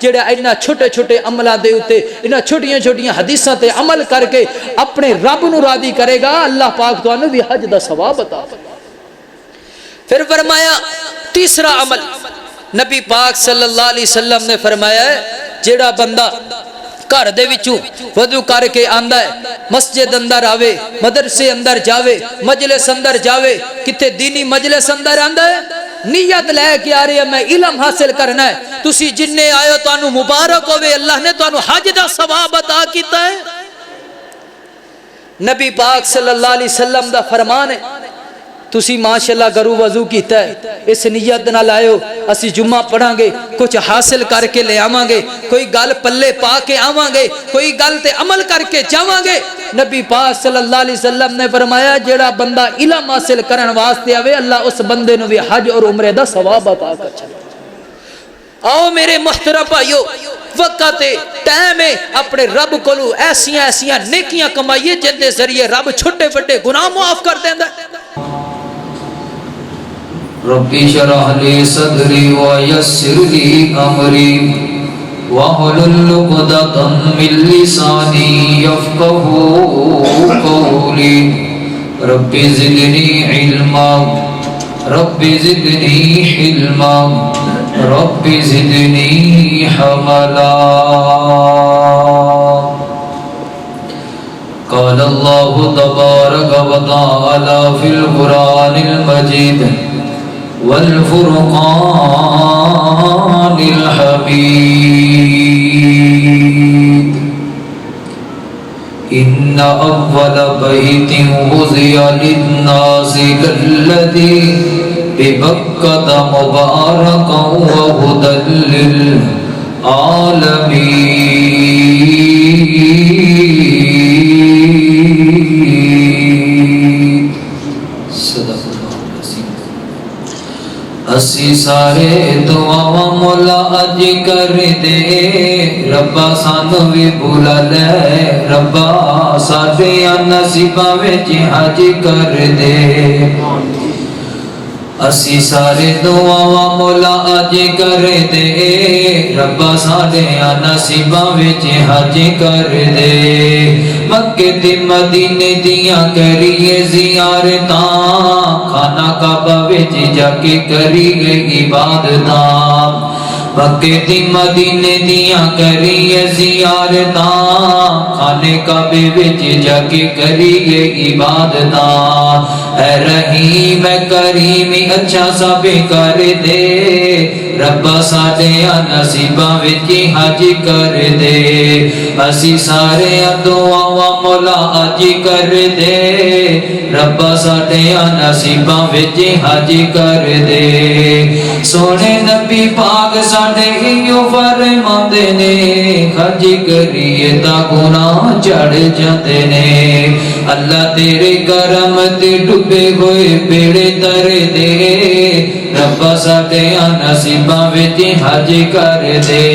جڑا انہاں چھوٹے چھوٹے عملاں دے اوتے انہاں چھوٹیاں چھوٹیاں حدیثاں تے عمل کر کے اپنے رب نو راضی کرے گا اللہ پاک تانوں بھی حج دا ثواب عطا فرمائے۔ پھر فرمایا تیسرا عمل نبی پاک صلی اللہ علیہ وسلم نے فرمایا ہے جڑا بندہ گھر دے وچوں وضو کر کے آندا ہے مسجد اندر آوے مدرسے اندر جاوے مجلس اندر جاوے کتے دینی مجلس اندر آندا ہے نیت لے کے آ رہے ہیں میں علم حاصل کرنا ہے تسی جننے آئے تانوں مبارک ہوئے اللہ نے تانوں حج دا ثواب عطا کیتا ہے۔ نبی پاک صلی اللہ علیہ وسلم دا فرمان ہے تسی ماشاءاللہ گرو وضو کیتا ہے اس نیت نہ لائیو اسی جمعہ پڑھاں گے کچھ حاصل کر کے لے آواں گے کوئی گل پلے پا کے آواں گے کوئی گل تے عمل کر کے جاواں گے۔ نبی پاک صلی اللہ علیہ وسلم نے فرمایا جڑا بندہ علم حاصل کرن واسطے آوے اللہ اس بندے نو بھی حج اور عمرے دا ثواب عطا کر چھڑے۔ آؤ میرے محترم بھائیو وقت ٹائم ہے اپنے رب کولو ایسیاں نیکیاں کمائیے جن دے ذریعے رب چھوٹے بڑے گناہ معاف کر دیندا ہے۔ ربی شرح لی صدری ویسر لی امری وحلل عقدۃ من لسانی یفقہوا قولی ربی زدنی علما ربی زدنی حلما ربی زدنی حملا۔ قال اللہ تبارک و تعالی فی القرآن المجید والفرقان الحمید ان اول بیت وضع للناس للذی ببکۃ مبارکا وہدی للعالمین۔ صدق اسی سارے دعاواں مولا اج کر دے ربا سانو بھی بھلا لے ربا ساڈے نصیباں وچ حج کر دے۔ اسی سارے دعاواں مولا اج کر دے ربا ساڈے نصیباں وچ حج کر دے۔ مکے تے مدینے دیاں کریے زیارتاں خانہ کعبہ وچ جا کے کریے عبادتاں مکے تے مدینے دیاں کریے زیارتاں خانے کعبے وچ جا کے کریے عبادتاں۔ اے رحیم اے کریم اچھا سب کر دے ربا ساڈے نصیباں وچ حج کر دے۔ اسی سارے دعاواں مولا اج کر دے ربا ساڈے نصیباں وچ حج کر دے۔ سونے نبی پاک ساڈے ایو فرماندے نے حج کریے تا گناہ چڑھ جاندے نے۔ اللہ تیرے کرم تے ڈبے ہوئے بیڑے تر دے ربا ساڈے نصیباں وچ حج کر دے۔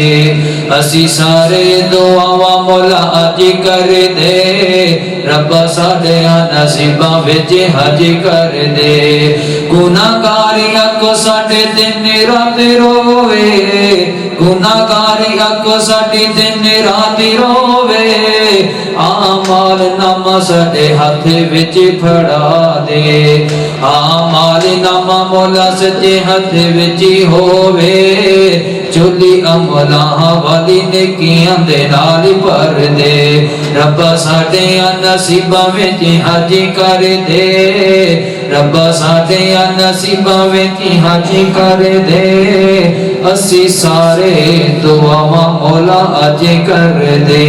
اسی سارے دعاواں مولا اج کر دے ربا ساڈے نصیباں وچ حج کر دے۔ گناہگاری اکو ساڈے دن رات روے گناہگاری اکو ساڈی دن رات روے اعمال نامہ ساڈے ہاتھ وچ پھڑا دے۔ اعمال نامہ مولا سچے ہاتھ وچ ہووے چولی عملاں والی نیکیاں دے نال بھر دے۔ ربا ساڈے نصیباں وچ حج کر دے ربا ساڈے نصیباں وچ حج کر دے۔ اسی سارے دعاواں مولا اج کر دے۔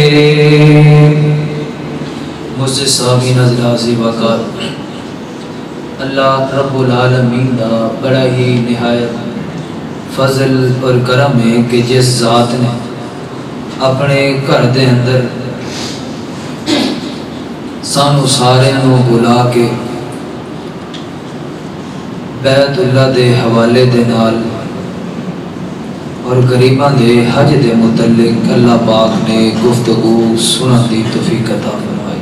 مجھے سامعین حضرات وقار اللہ رب العالمین دا بڑا ہی نہایت فضل اور کرم ہے کہ جس ذات نے اپنے گھر دے اندر سانو سارے نو بلا کے بیت اللہ دے حوالے دے نال اور غریباں دے حج دے متعلق اللہ پاک نے گفتگو سنن دی توفیق عطا فرمائی۔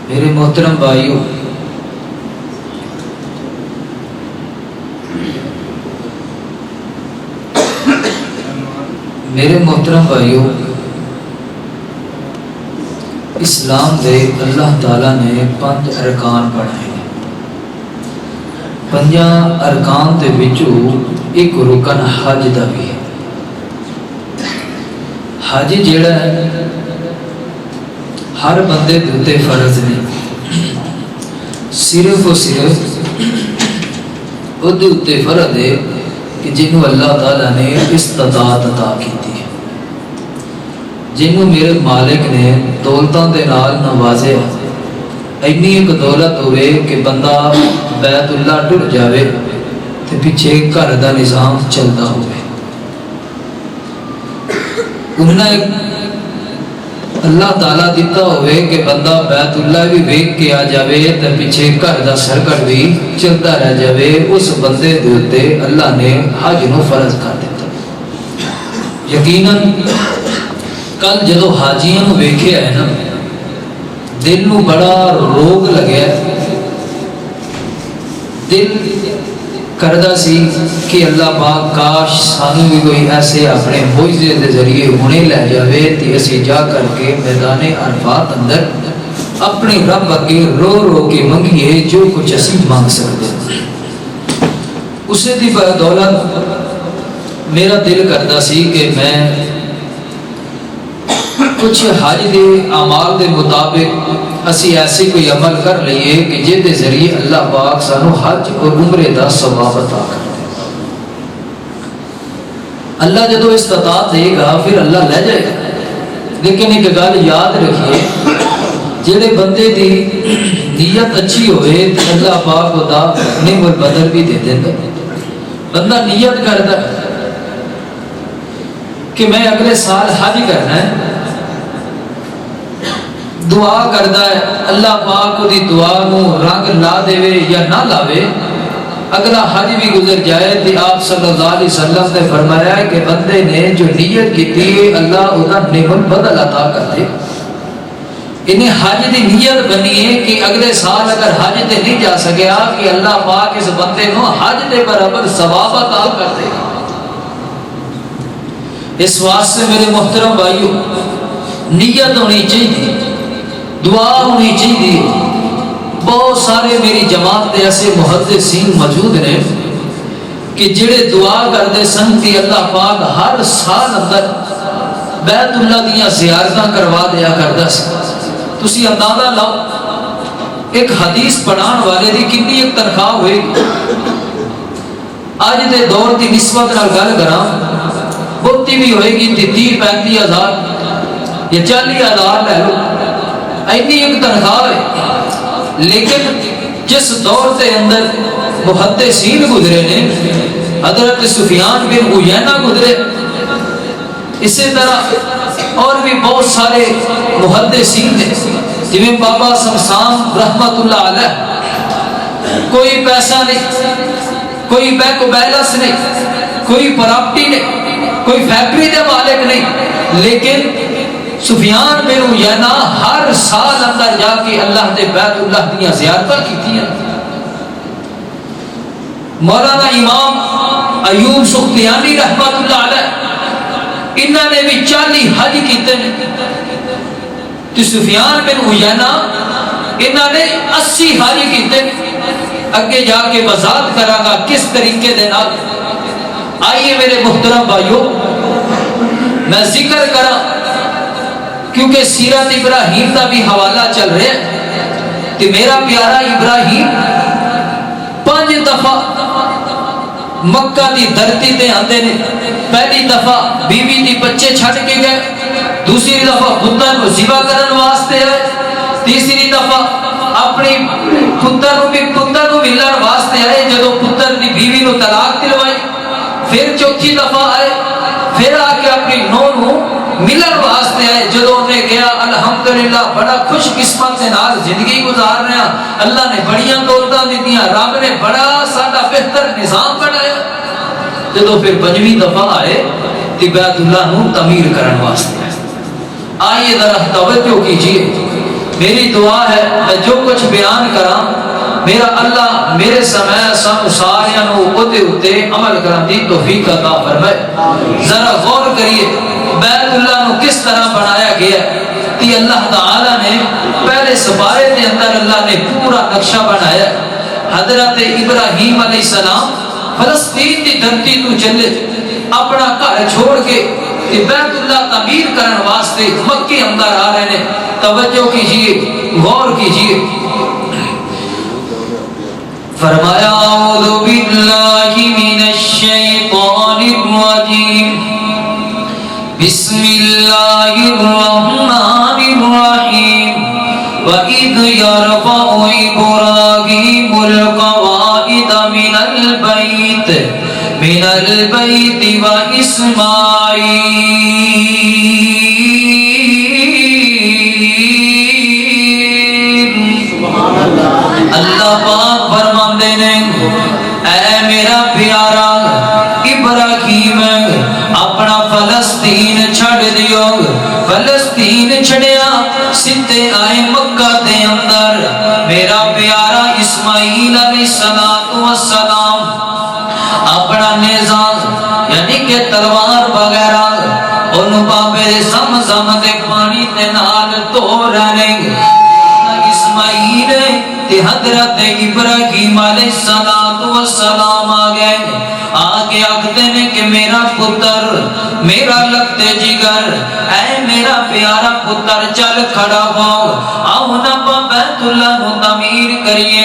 میرے محترم بھائیو میرے محترم بھائیو، اسلام دے اللہ تعالیٰ نے 5 ارکان بنائے ہیں۔ 5 ارکان دے وچوں ایک رکن حج دا بھی ہے۔ حج جیڑا ہے ہر بندے دے اوتے فرض نہیں، صرف و صرف وہ دے اوتے فرض ہے کہ جنہوں اللہ تعالیٰ نے استطاعت عطا کیتی ہے، جنہوں میرے مالک نے دولتاں دے نال نوازے، اینی ایک دولت ہوئے کہ بندہ بیت اللہ ٹر جاوے تے پیچھے گھر دا نظام چلتا ہوئے، انہیں اللہ تعالیٰ دیتا ہوئے کہ بندہ بیت اللہ بھی ویک کے آ جاوے تے پیچھے گھر دا سرکٹ بھی چلتا رہ جاوے، اس بندے دے اوتے اللہ نے حج نو فرض کر دیتا۔ یقیناً کل جدو حاجیاں نو ویکھیا ہے نا، دل نو بڑا روگ لگیا، دل کردہ سی کہ اللہ پاک کاش سانو بھی کوئی ایسے اپنے معجزے دے ذریعے ہونے لے جاوے تے اسی جا کر کے میدان عرفات اندر اپنے رب اگے رو رو کے منگیے جو کچھ اسی مانگ سکتے۔ اسے دی بدولت میرا دل کرتا سی کہ میں کچھ حج دے اعمال دے مطابق اسی ایسے کوئی عمل کر لئیے کہ جے دے ذریعے اللہ پاک سانو حج اور عمرے دا ثواب عطا کر دے۔ اللہ جدو استطاعت دے گا پھر اللہ لے جائے گا، لیکن ایک گل یاد رکھیے، جڑے بندے دی نیت اچھی ہوئے تو اللہ پاک دا نعم البدل بھی دے دے۔ بندہ نیت کرتا ہے کہ میں اگلے سال حج کرنا ہے، دعا کرتا ہے اللہ پاک دی دعا نو رنگ لا دے یا نہ لاوے، اگلا حج بھی گزر جائے تو آپ صلی اللہ علیہ وسلم نے فرمایا ہے کہ بندے نے جو نیت کی تھی اللہ ادا نعم البدل عطا کر دے۔ انہیں حج دی نیت بنی ہے کہ اگلے سال اگر حج تے نہیں جا سکیا کہ اللہ پاک اس بندے نو حج دے برابر ثواب عطا کر دے۔ اس واسطے میرے محترم بھائیو، نیت ہونی چاہیے، دعا ہونی چاہیے۔ بہت سارے میری جماعت دے ایسے محدثین موجود نے کہ جڑے دعا کرتے سن کہ اللہ پاک ہر سال اندر بیت اللہ دیاں زیارتاں کروا دیا کرتا سی۔ تسی اندازہ لاؤ ایک حدیث پڑھان والے دی کتنی ایک تنخواہ ہوئے گی۔ آج دے دور کی نسبت نال گل کراں بہتی بھی ہوئے گی 30-35 ہزار یا 40 ہزار لے لو، اینی ایک تنخواہ ہے۔ لیکن جس دور کے اندر محدثین گزرے نے، حضرت سفیان بن عیینہ گزرے، اسی طرح اور بھی بہت سارے محدثین نے، جنہیں بابا سمسام رحمت اللہ علیہ، کوئی پیسہ نہیں، کوئی بینک بیلنس نہیں، کوئی پراپرٹی نہیں، کوئی فیکٹری دے مالک نہیں، لیکن سفیان بن عیینہ ہر سال اندر جا کے اللہ دے بیت اللہ دیاں زیارتاں کیتی ہیں۔ مولانا امام ایوب سختیانی رحمت اللہ علیہ، انہوں نے بھی 40 حج کیتے ہیں، تو سفیان بن عیینہ انہوں نے 80 حج کیتے ہیں۔ اگے جا کے وضاحت کراں گا کس طریقے دے نال۔ آئیے میرے محترم بھائیو، میں ذکر کراں کیونکہ سیرت ابراہیم کا بھی حوالہ چل رہا ہے کہ میرا پیارا ابراہیم 5 دفعہ مکہ دی دھرتی تے آندے نے۔ پہلی دفعہ بیوی دی بچے چھڑ کے گئے، دوسری دفعہ پتر کو ذبح کرن واسطے آئے، تیسری دفعہ اپنی پتر کو ملن واسطے آئے جدو پتر دی بیوی نو طلاق دلوائی، پھر چوتھی دفعہ آئے، پھر آ کے اپنی نو ملن واسطے آئے جدو انہیں کہا الحمدللہ بڑا خوش قسمت سے نال زندگی گزار رہے ہیں، اللہ نے بڑیاں دولتاں دیتیاں، رب نے بڑا سادہ بہتر نظام بنایا۔ جدو پھر 5ویں دفعہ آئے تو بیت اللہ نو تعمیر کرن واسطے آئیے ذرا توجہ کیجیے۔ میری دعا ہے میں جو کچھ بیان کراں میرا اللہ میرے سمے سب ساریاں نو اوتے عمل کرن دی توفیق عطا فرمائے۔ ذرا غور کریے بیت اللہ نو کس طرح بنایا گیا ہے کہ اللہ تعالی نے پہلے سپارے کے اندر اللہ نے پورا نقشہ بنایا ہے۔ حضرت ابراہیم علیہ السلام فلسطین کی دھرتی تو چلے اپنا گھر چھوڑ کے بیت اللہ تعمیر کرنے واسطے مکے اندر آ رہے ہیں۔ توجہ کیجئے، غور کیجئے، فرمایا اعوذ باللہ من الشیطان الرجیم بسم اللہ الرحمن الرحیم وَإِذْ يَرْفَعُ إِبْرَاهِيمُ الْقَوَاعِدَ مِنَ الْبَيْتِ وَإِسْمَاعِيلَ۔ اللہ پاک فرماندے نے اے میرا پیارا ابراہیم اپنا فلسطین چھڑ دیو۔ فلسطین چھڑیا سدھے آئے مکہ دے اندر۔ میرا پیارا اسماعیل علیہ السلام اپنا نظام یعنی کہ تلوار وغیرہ انہوں بابے زمزم دے پانی تے نال تو رہنے۔ اسماعیل تے حضرت ابراہیم علیہ السلام آگئے آگتے نے کہ میرا پتر میرا لگتے جگر اے میرا پیارا پتر چل کھڑا ہو، آؤ نا بیت اللہ نو تعمیر کریے۔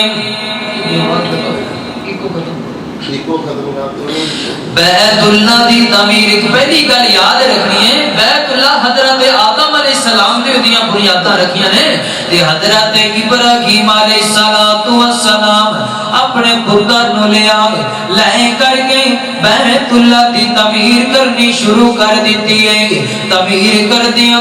بیت اللہ دی تعمیر ایک پہلی گل یاد رکھنی ہے، بیت اللہ حضرت آدم علیہ السلام نے دیاں بنیاداں رکھیاں نے تے حضرت ابراہیم علیہ السلام اپنے پتر نو لے کر کے بیت اللہ دی تعمیر کرنی شروع کر دیتی ہے۔ تعمیر کر دیا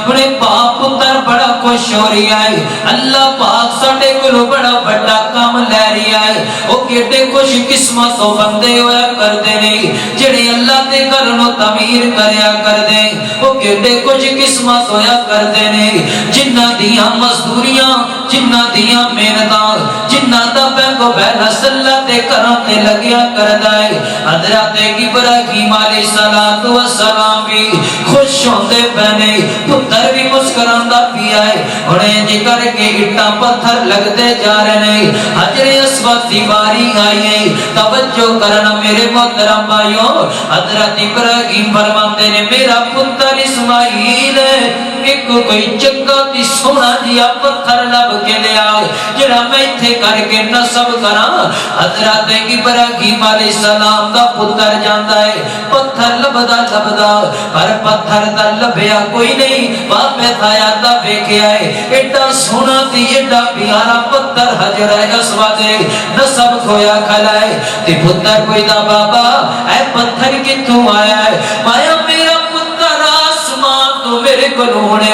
انہیں باپ پتر بڑا خوش ہو رہا ہے، اللہ پاک ساڈے کولوں بڑا بڑا کام لے رہا ہے۔ او کیڑے خوش قسمت تو بندے ہویا کردے نے جڑے اللہ دے گھر نو تعمیر کریا کردے، او کیڑے خوش قسمت ہویا کردے نے جنہاں دیاں مزدوریاں، جنہاں دیاں محنتاں، جنہاں دا بینگو بین اللہ دے گھراں تے لگیا کردا ہے۔ حضرت ابراہیم علیہ السلام بھی خوش ہوندے پنے، پتر بھی مسکراندا پیا ہے۔ انہیں جی کر کے اٹھاں پتھر لگتے جا رہے ہیں، حجر اسود دی باری آئی ہے۔ توجہ کرنا میرے محترم بھائیوں، حضرت ابراہیم فرماتے نے میرا پتر اسماعیل ایک کوئی چنگا تی سونا دیا پتھر لب کے لیا جڑا میں تھے کر کے نصب کرا۔ حضرت ابراہیم علیہ السلام دا پتر جاندا ہے پتھر لبدا پر پتھر دا لبیا کوئی نہیں، باپے تھایا دا ویکھیا ہے ایڈا سونا تی ایڈا پیارا پتھر حجر اسود نصب کھویا کھلا ہے تے پتر کوئی دا بابا اے پتھر کتوں آیا ہے؟ مایا میرا پتر آسمان تو میرے کو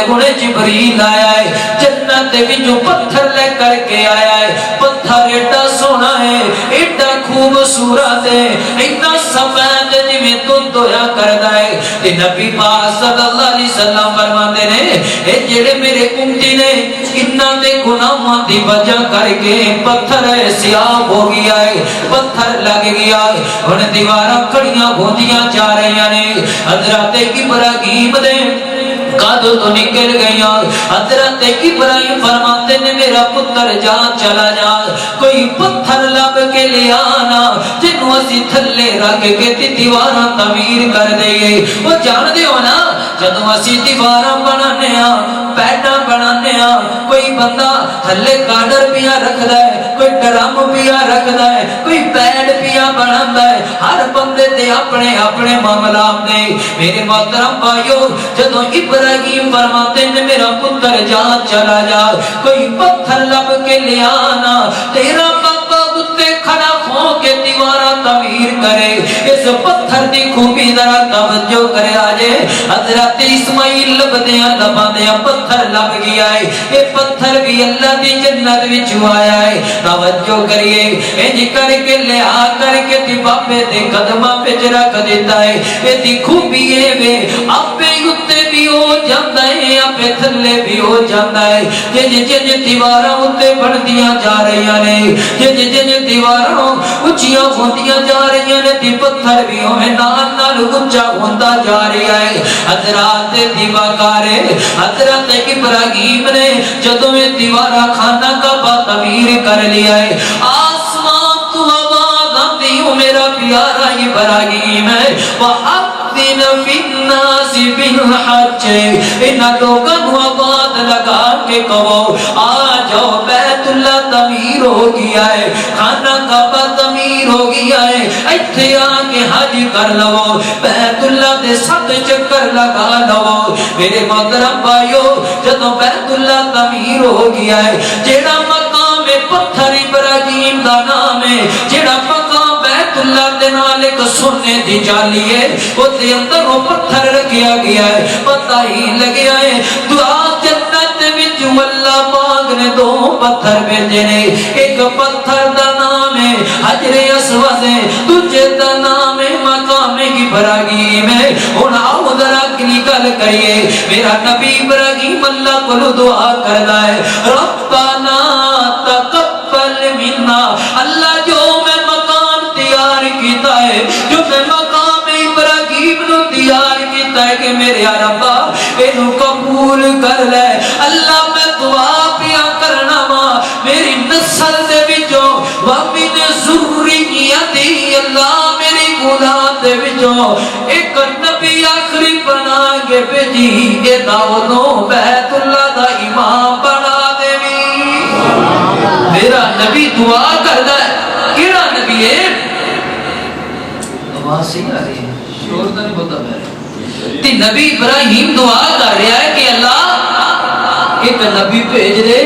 گھوڑے جبریل آیا ہے، جنت بھی جو پتھر لے کر کے آیا ہے۔ پتھر ایڈا سونا ہے، ایڈا خوبصورت ہے، ایڈا سفید جی میں تو دویا کردا ہے۔ تے نبی پاک صلی اللہ علیہ وسلم فرماتے نے اے جڑے میرے امتی نے انہاں دے گناہاں دی وجہ کر کے پتھر سیاہ ہو گیا ہے، پتھر لگ گیا ہے، ہن دیواراں کھڑیاں ہوندیاں جا رہیاں نے۔ حضرت ابراہیم دے قد تو نکل گیا۔ حضرت ابراہیم فرماتے نے میرا پتر جا چلا جا، کوئی پتھر لب کے لے آنا جنوں اسی تھلے رکھ کے دیواراں تعمیر کر دئیے۔ وہ جان دیو نا جدوں اسی دیواراں بنانے پیڈاں بنانے کوئی بندہ تھلے کاڈر پیا رکھدا ہے، کوئی ڈرم پیا رکھدا ہے، کوئی پیڈ پیا بناتا ہے، ہر بندے دے اپنے اپنے معاملات نے۔ میرے محترم بھائیو جدوں ابراہیم فرماتے نے میرا پتر جا چلا جا، کوئی پتھر لب کے لے آنا تیرا بابا اتے کھڑا ہو کے دیوارا تعمیر کرے۔ اس پتھر دی خوبی ذرا توجہ کرے آجے، حضرت اسماعیل لبدیاں لبادیاں پتھر لب گیا ہے، یہ پتھر بھی اللہ دی جنت وچ آیا ہے۔ توجہ کریے انج کر کے لے آ کر کے دی باپے دے قدماں وچ رکھ دیتا ہے۔ یہ دی خوبی ہے وے اپے اتے بھی ہو جاتا ہے، اپے تھلے بھی ہو جاتا ہے۔ جن دیواراں اتے بڑھدیاں جا رہی ہیں، جن دیواراں اونچیاں ہوندیاں جا رہی تے پتھر بھی ہوے نال نال اونچا ہوندا جا رہا ہے. حضرات دیواکار حضرت ابراہیم نے جدوں یہ دیوارا خانہ کعبہ تعمیر کر لیا ہے آسمان تو آواز آتی ہوں میرا پیارا ابراہیم ہے وَأَذِّنْ فِي النَّاسِ بِالْحَجِّ ان لوگوں کو آواز لگا کے کہو آ جاؤ بیت اللہ تعمیر ہو گیا ہے خانہ کعبہ تعمیر ہو گیا ہے ایتھے آ کے حج کر لو بیت اللہ دے 7 چکر لگا لو. میرے محترم بھائیو جدوں بیت اللہ تعمیر ہو گیا ہے جیڑا مقام پتھر ابراہیم دا نام ہے جیڑا مقام بیت اللہ دے نال ایک سونے دی جالی ہے او دے اندر وہ پتھر رکھیا گیا ہے پتہ ہی لگیا ہے دعا جنت وچ اللہ پاک نے 2 پتھر بھیجے نے ایک پتھر دا نام ہے حجر اسود ہے دوسرے دا نام ہے مقام ابراہیم ہے. ہن آؤ ذرا اگلی گل کریے میرا نبی ابراہیم اللہ کو دعا کردا ہے ربنا تقبل منا اللہ جو میں مکان تیار کیتا ہے جو میں مقام ابراہیم نو تیار کیتا ہے کہ میرے ربا اینو قبول کر لے اللہ میں دعا پیا کرنا وا میری نسل دے وچوں ومن ذریتی اللہ میری اولاد دے وچوں ایک نبی آخری بنا کے بھیجی اے داؤدو بیت اللہ دا امام بنا دیوی. میرا نبی دعا کردا ہے کیڑا نبی ہے آواز صحیح آ رہی ہے شور تو نہیں بولتا میں تے نبی ابراہیم دعا کر رہا ہے کہ اللہ ایک نبی بھیج دے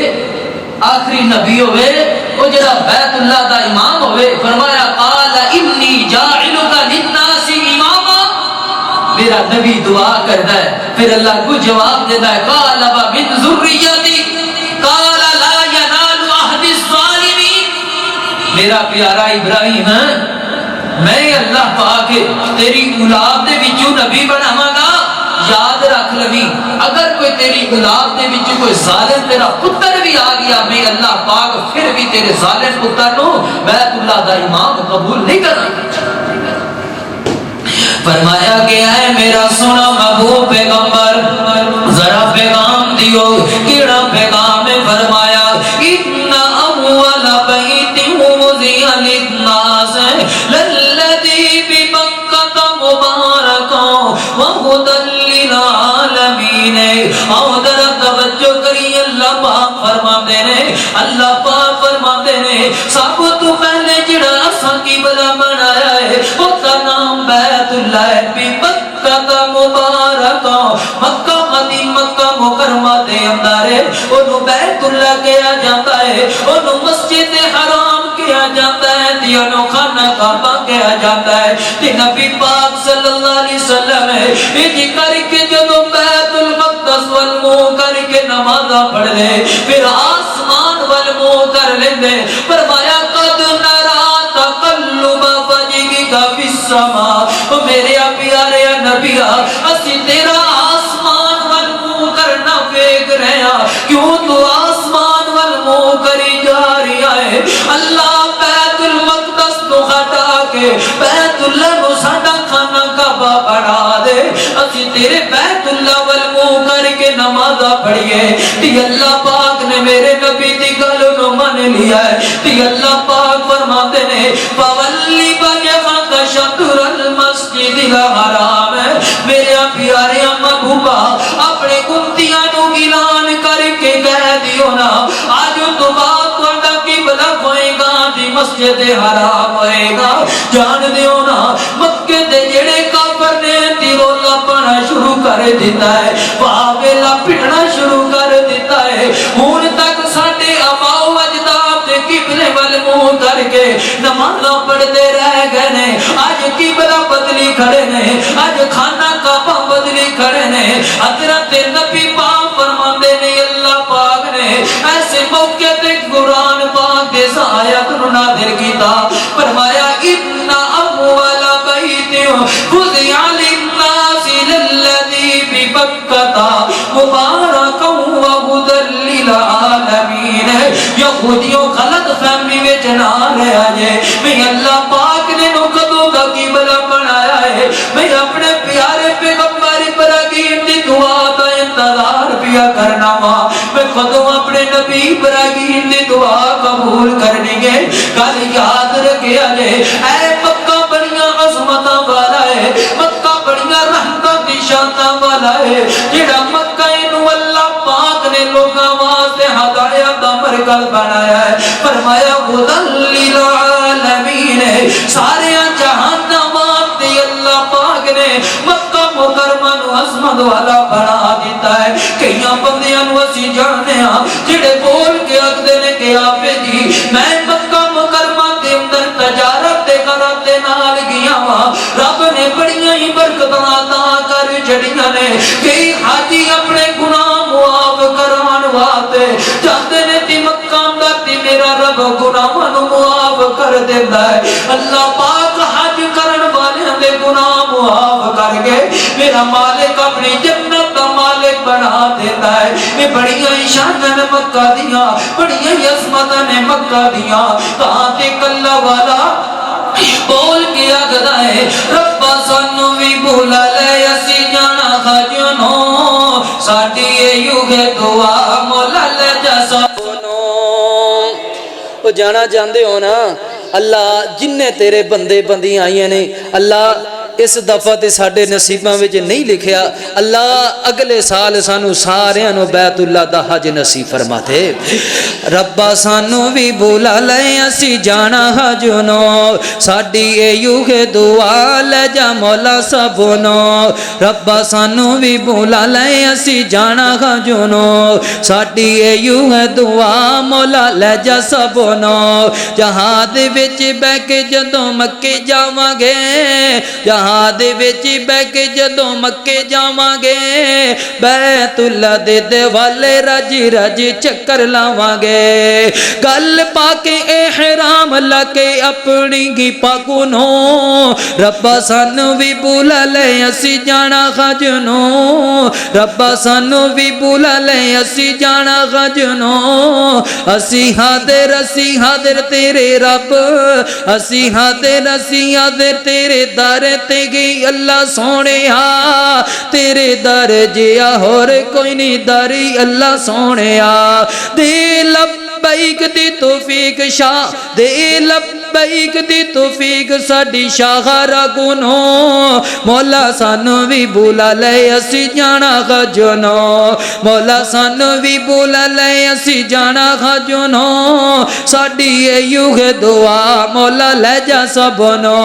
آخری نبی ہوئے وہ جڑا بیت اللہ دا امام ہوئے. فرمایا قال انی جاعلک للناس اماما میرا نبی دعا کرتا ہے پھر اللہ کو جواب دیتا ہے قال ومن ذریتی قال لا ینال عہد الظالمین. میرا پیارا ابراہیم میں اللہ پاک تیری اولاد دے وچوں نبی بناواں گا یاد رکھ لوی اگر کوئی تیری اولاد دے وچ کوئی ظالم تیرا پتر بھی آ گیا میں اللہ پاک پھر بھی تیرے ظالم پتر نو بیت اللہ دا امام قبول نہیں کرنا. فرمایا گیا ہے میرا سونا محبوب پیغمبر ذرا پیغام دیو کیڑا پیغام ہے فرمایا ان اول بیت وضع للناس للذی بمکہ مبارکا وہدی للعالمین. اور ذرا توجہ کری اللہ پاک فرماتے نے اللہ پاک فرماتے نے سب تو پہلے جڑا اساں قبلہ بنایا ہے اس کا نام بیت اللہ ہے بمکہ مبارکا مکہ مدینہ مکہ مکرمہ دے اندر انہوں بیت اللہ کہا جاتا ہے انہوں مسجد حرام کہا جاتا ہے دیانو خانہ کعبہ کہا جاتا ہے تے نبی پاک صلی اللہ علیہ وسلم ہے کر کے جدو بیت المقدس والمو کر کے نمازہ پڑھ لے پھر آسمان والمو کر لے دے فرمایا قد نرا تقلب وجهك فی السماء میرے پیارے نبی اسی تیرا آسمان والمو کرنا فیک رہا کیوں تو آسمان والمو کری جا رہا ہے اللہ بیت المقدس تو ہٹا کے بیت اللہ کو ساڈا خانہ کعبہ بنا دے اسی تیرے بیت اللہ والمو کر کے نمازہ پڑھیے تی اللہ پاک نے میرے نبی دی گل نو من لیا ہے تی اللہ پاک فرماتے نے فولی وجہک شطر المسجد الحرام میرے پیارے محبوبا اپنے امتیاں نو اعلان کر کے کہہ دیو نا آج تو بات تہاڈا قبلہ ہوئے گا دی مسجد حرام ہوئے گا جان دیو نا مکے دے جڑے کافر نے تیرولا پڑھنا شروع کر دیتا ہے باویلا پڑھنا شروع کر دیتا ہے ہون تک ساڈے آباؤ اجداد دے قبلے وال منہ کر کے نمازاں پڑھتے رہ گئے نے آج قبلہ بدلی کھڑے نے آج خانہ کعبہ بدلی کھڑے نے حضرت نبی پاک فرماندے نے اللہ پاک نے ایسے موقع تے قرآن پاک دے آیت نو نازل کیتا فرمایا ان اول بیت وضع للناس للذی بمکہ مبارکا وہدی للعالمین. یہودیوں غلط فہمی وچ نہ رہ جے میں اللہ پاک نے نو کدوں دا نبی ابراہیم دی دعا قبول کرنی ہے گل یاد رکھیا جے اے مکہ بڑیاں عظمتاں والا ہے مکہ بڑیاں رحمتاں دی شاناں والا ہے جڑا مکہ نو اللہ پاک نے لوکاں واسطے ہدایت دا مرکز بنایا ہے فرمایا ہدی للعالمین سارے جہاناں واسطے اللہ پاک نے مکہ مکرمہ نو عظمت والا بنا دیتا ہے کئیاں بندیاں نو اسی جاننے ہاں جڑے بول کے آکھدے نے کہ آپے جی میں مکہ مکرمہ دے اندر تجارت تے کرت دے نال گیا ہاں رب نے بڑیاں ہی برکتاں عطا کر چھڑیاں نے کئی حاجی اپنے گناہ معاف کران واسطے جاندے نے تے مکہ اندر تے میرا رب گناہاں نو معاف کر دیندا ہے اللہ پاک حج کرن والے دے گناہ معاف کر کے میرا مالک اپنی جنت دا مالک بنا دیتا ہے یہ بڑیاں شاناں نے مکہ دیاں بڑیاں عظمتاں نے مکہ دیاں کہاں تے کلا والا بول کے آگدا ہے ربا سانو بھی بھولا لے اسی جانا خجنو ساڈی ایو ہے دعا مولا لے جا سانو وہ جانا جاندے ہو نا اللہ جننے تیرے بندے بندیاں آئیے نے اللہ اس دفعہ تے ساڈے نصیباں وچ نہیں لکھیا اللہ اگلے سال سانو ساریاں نو بیت اللہ دا حج نصیب فرما دے ربا سانو بھی بولا لے اسی جانا حج نو ساڈی ایو ہے دعا لے جا مولا سبنو ربا سانو بھی بولا لے اسی جانا حج نو ساڈی ایو ہے دعا مولا لے جا سبنو جہاد وچ بہ کے جدوں مکے جاواں گے جہاں دے وچ بہ کے جدوں مکے جاواں گے بیت اللہ دے دیوالے رج رج چکر لاواں گے گل پا کے احرام لا کے اپنی گی پاکو نو ربا سانو بھی بولا لے اسی جانا حج نو ربا سانو بھی بولا لے اسی جانا حج نو اسی حاضر تیرے رب اسی حاضر تیرے در تے گئی اللہ سونے ہاں تیرے در جیا اور کوئی نہیں داری اللہ سونے ہاں دے لبیک دی توفیق شاہ دے لبیک دی توفیق ساڈی شاہ رگنو مولا سانو بھی بولا لے اسی جانا خجنو مولا سانو بھی بولا لے اسی جانا خجنو ساڈی ایو ہے دعا مولا لے جا سبنو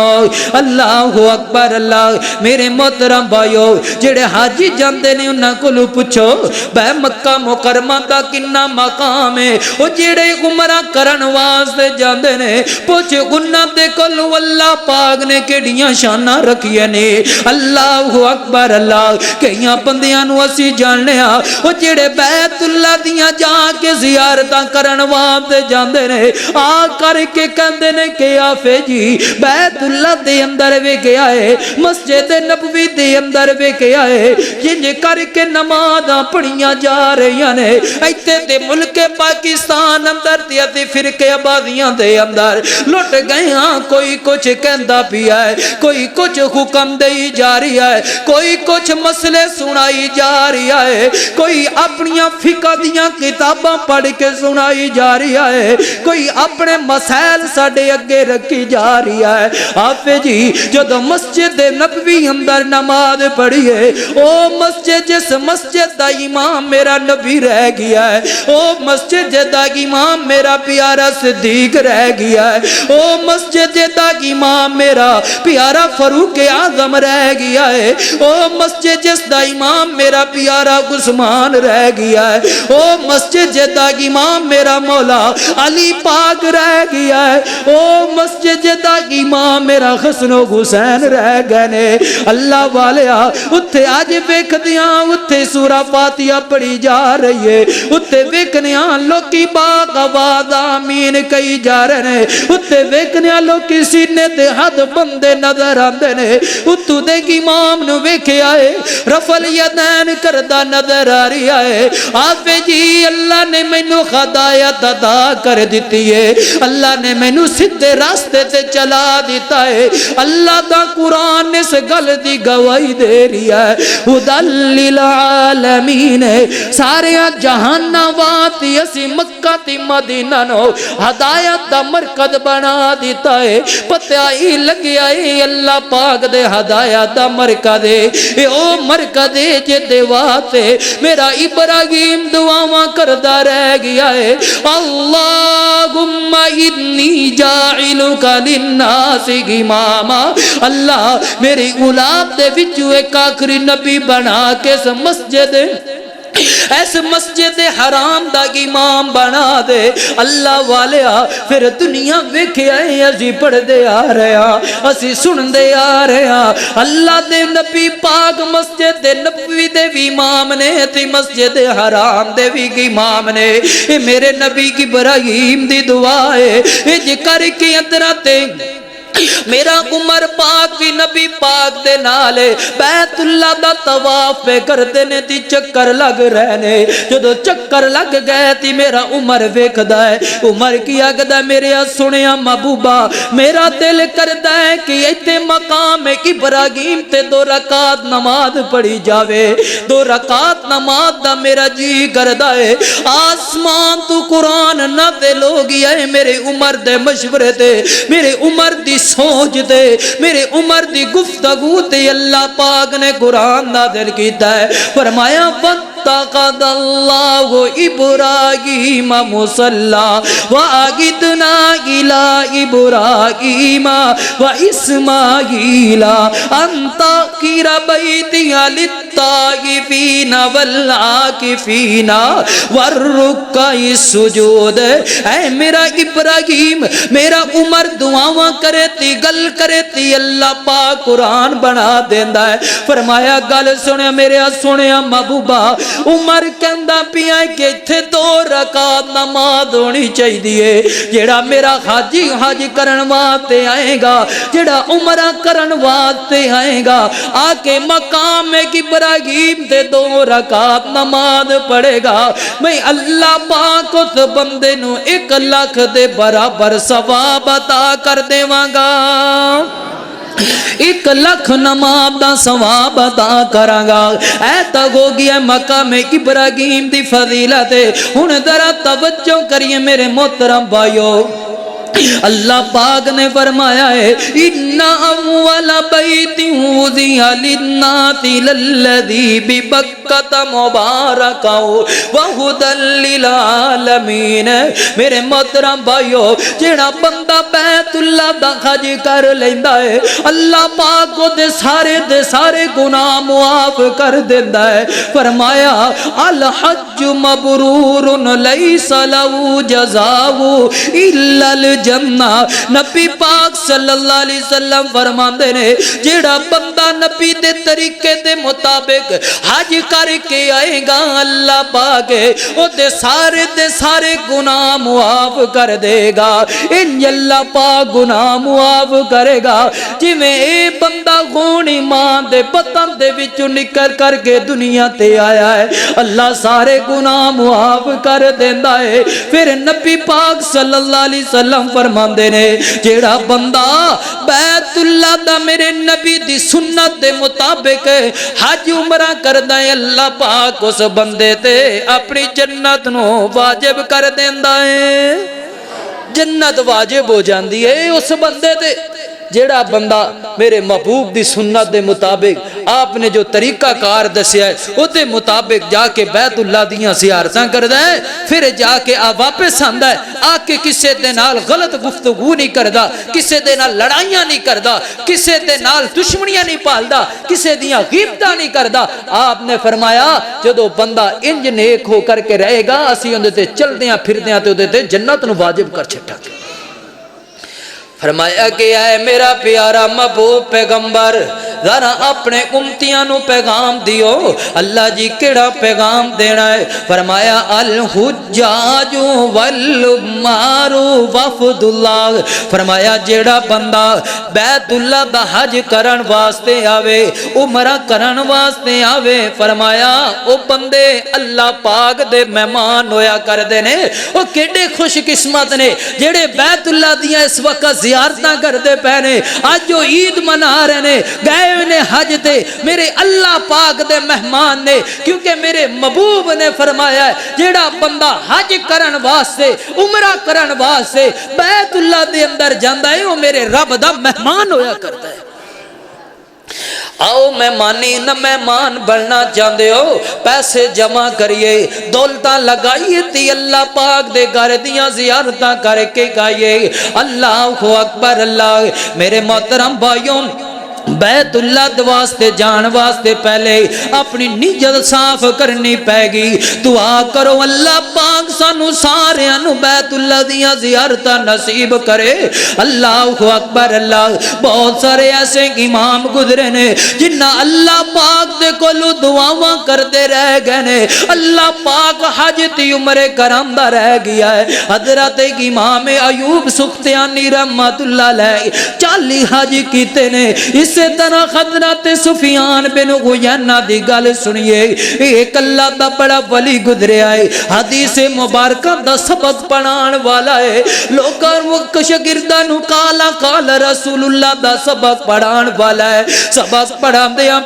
اللہ اکبر اللہ میرے محترم بھائیو جڑے حاجی جاندے نے انہاں کولوں پوچھو بے مکہ مکرمہ دا کنا مقام ہے او جڑے عمرہ کرن واسطے جاندے نے پوچھ انہاں دے کولوں اللہ پاک نے کیڑیاں شاناں رکھیاں نے اللہ اکبر اللہ کئیاں بندیاں نو اسی جاننے ہاں او جڑے بیت اللہ دیاں جا کے زیارتاں کرن واسطے جاندے نے آ کر کے کہندے نے کہ آفے جی بیت اللہ دے اندر وے گیا ہے مسجد نبوی دے اندر وے گیا ہے جنج کر کے نمازاں پڑھیاں جا رہی نے ایتھے تے ملک پاکستان اندر تے فرقے آبادیاں دے اندر لٹ گئے ہاں کوئی کچھ کہندا پیا ہے کوئی کچھ حکم دئی جا رہی ہے کوئی کچھ مسئلے سنائی جا رہی ہے کوئی اپنیاں فقہ دیاں کتاباں پڑھ کے سنائی جا رہی ہے کوئی اپنے مسائل ساڈے اگے رکھی جا رہی ہے آفے جی جدو مسجد نبوی اندر نماز پڑھی ہے او مسجد جس مسجد دا امام میرا نبی رہ گیا ہے او مسجد دا امام میرا پیارا صدیق رہ گیا ہے او مسجد دا امام میرا پیارا فاروق اعظم رہ گیا ہے او مسجد جس دا امام میرا پیارا عثمان رہ گیا ہے او مسجد دا امام میرا مولا علی پاک رہ گیا ہے او مسجد دا امام میرا حسن و حسین رہ گئے نے اللہ والیا اتھے آج ویکھدیاں اتھے سورہ فاتحہ پڑھی جا رہی ہے اتھے ویکھنیاں لوکی باغ آواز آمین کئی جا رہے ہیں اتھے ویکھنے لوکی سینے تے ہاتھ بندے نظر آندے نے اتو دے امام نو ویکھیا ہے رفع الیدین کردا نظر آ رہا ہے آفے جی اللہ نے مینوں ہدایت عطا کر دیتی ہے اللہ نے مینوں سیدھے راستے تے چلا دیتا ہے اللہ دا قرآن اس گل دی گواہی دے رہا ہے ہدی للعالمین سارے جہاناں واتی اسی مکہ تے مدینہ نو ہدایت دا مرکز بنا دیتا ہے پتہ ہی لگیا ہے اللہ پاک دے ہدایت دا مرکز ہے او مرکز ہے جے دے واسطے میرا ابراہیم دعاواں کردا رہ گیا ہے اللہم انی جاعلک للناس اماما اللہ میری اولاد دے وچوں ایک آخری نبی بنا کے اس مسجد حرام دا امام بنا دے اللہ والیا پھر دنیا ویکھے آئے اسی پڑھ دے آ رہے ہیں اسی سن دے آ رہے ہیں اللہ دے نبی پاک مسجد نبوی دے بھی امام نے تی مسجد حرام دے بھی امام نے اے میرے نبی کی ابراہیم دی دعا ہے اے جکر کی اندراتے میرا عمر پاک بھی نبی پاک دے نالے بیت اللہ دا طواف پہ کردے نے تی چکر لگ رہنے جدو چکر لگ گئے تی میرا عمر ویکھدا ہے عمر کیا گدا میرے سنیا محبوبہ میرا دل کردا ہے کہ ایتے مقام ابراہیم تے 2 رکعت نماز پڑھی جاوے 2 رکعت نماز دا میرا جی کردا ہے آسمان تو قرآن نہ دے لوگی ہے میرے عمر دے مشورے تے میرے عمر دی سوچ دے میرے عمر دی گفتگو تے اللہ پاک نے قرآن نازل کیتا ہے فرمایا واتخذ اللہ ابراہیم مصلی وعہدنا الی ابراہیم واسماعیل ان طہر بیتی للطائفین والعاکفین والرکع السجود اے میرا ابراہیم میرا عمر دعاواں کرے تی گل کرے تی اللہ پاک قرآن بنا دیندا ہے فرمایا گل سنیا میرے سنیا محبوبہ عمر کہندا پیا کہ ایتھے 2 رکعت نماز ہونی چاہیے جیڑا میرا حاجی حج کرن واسطے آئے گا جیڑا عمرہ کرن واسطے آئے گا آ کے مقام ابراہیم تے 2 رکعت نماز پڑھے گا میں اللہ پاک اس بندے نو 1 لاکھ دے برابر ثواب عطا کر دیواں گا 1 لاکھ نماز دا ثواب عطا کراں گا اے تا ہو گیا مقام ابراہیم دی فضیلت ہن ذرا توجہ کریے میرے محترم بھائیو اللہ پاک نے فرمایا ہے ان اول بیت وضع للناس للذی ببکۃ مبارکا وہدی للعالمین میرے محترم بھائیو جڑا بندہ بیت اللہ دا حج کر لیندا ہے اللہ پاک دے سارے گناہ معاف کر دیندا ہے فرمایا الحج مبرور لیس له جزاء الا جنہ نبی پاک صلی اللہ علیہ وسلم فرماندے نے جیڑا بندہ نبی دے طریقے دے مطابق حج کر کے آئے گا اللہ پاک او دے سارے گناہ معاف کر دے گا ان اللہ پاک گناہ معاف کرے گا جی میں اے بندہ غونی ماں دے بطن دے وچوں نکل کر کے دنیا تے آیا ہے اللہ سارے گناہ معاف کر دیندا ہے پھر نبی پاک صلی اللہ علیہ وسلم فرماندے نے جیڑا بندہ بیت اللہ دا میرے نبی دی سنت دے مطابق حج عمرہ کردا ہے اللہ پاک اس بندے تے اپنی جنت نو واجب کر دیندا ہے جنت واجب ہو جاندی ہے اس بندے تے جیڑا بندہ میرے محبوب دی سنت دے مطابق آپ نے جو طریقہ کار دسیا ہے او دے مطابق جا کے بیت اللہ دیاں زیارتاں کردا ہے پھر جا کے واپس آندا ہے آ کے کسے دے نال غلط گفتگو نہیں کردا کسے دے نال لڑائیاں نہیں کردا کسے دے نال دشمنیاں نہیں پالدا کسے دیاں غیبتاں نہیں کردا آپ نے فرمایا جدو بندہ انج نیک ہو کر کے رہے گا اسی اندے تے چلدیاں پھردیاں تے اودے تے جنت نو واجب کر چھٹا فرمایا کہ اے میرا پیارا محبوب پیغمبر ذرا اپنے امتیاں نو پیغام دیو. اللہ جی کیڑا پیغام دینا ہے؟ فرمایا الحجاج والعمار وفد اللہ. فرمایا جیڑا بندہ بیت اللہ دا حج کرن واسطے آوے، عمرہ کرن واسطے آوے، فرمایا او بندے اللہ پاک دے مہمان ہویا کر دے نے. او کیڑے خوش قسمت نے جیڑے بیت اللہ دیاں اس وقت زیارتاں کر دے پہنے، آج جو عید منا رہے نے، گئے نے حج تے، میرے اللہ پاک دے مہمان نے. کیونکہ میرے محبوب نے فرمایا ہے جیڑا بندہ حج کرن واسطے، عمرہ کرن واسطے بیت اللہ دے اندر جاندا ہے، وہ میرے رب دا مہمان ہویا کرتا ہے. آؤ مہمانی نہ مہمان بننا چاہتے ہو، پیسے جمع کریے، دولتاں لگائیے تی اللہ پاک دے گھر دیاں زیارتاں کر کے گائیے. اللہ اکبر. اللہ میرے محترم بھائیوں، بیت اللہ واسطے جان واسطے پہلے اپنی نیت صاف کرنی پے گی. دعا کرو اللہ پاک سانو سارے انو بیت اللہ دیاں زیارتاں نصیب کرے. اللہ اکبر. اللہ بہت سارے ایسے امام گزرے نے جنہ اللہ پاک دے کولو دعاواں کرتے رہ گئے نے، اللہ پاک حج تی عمرے کرم دا رہ گیا ہے. حضرت امام ایوب سختیانی رحمت اللہ علیہ 40 حج کیتے نے. اسی طرح حضرت سفیان بن عیینہ دی گل سنیے، ایک اللہ دا بڑا ولی گزریا ہے، حدیث مبارکہ دا سبق پڑھان والا ہے. لوگاں شاگرداں نو کالا قال رسول اللہ دا سبق پڑھان والا ہے. سبق پڑھاندیاں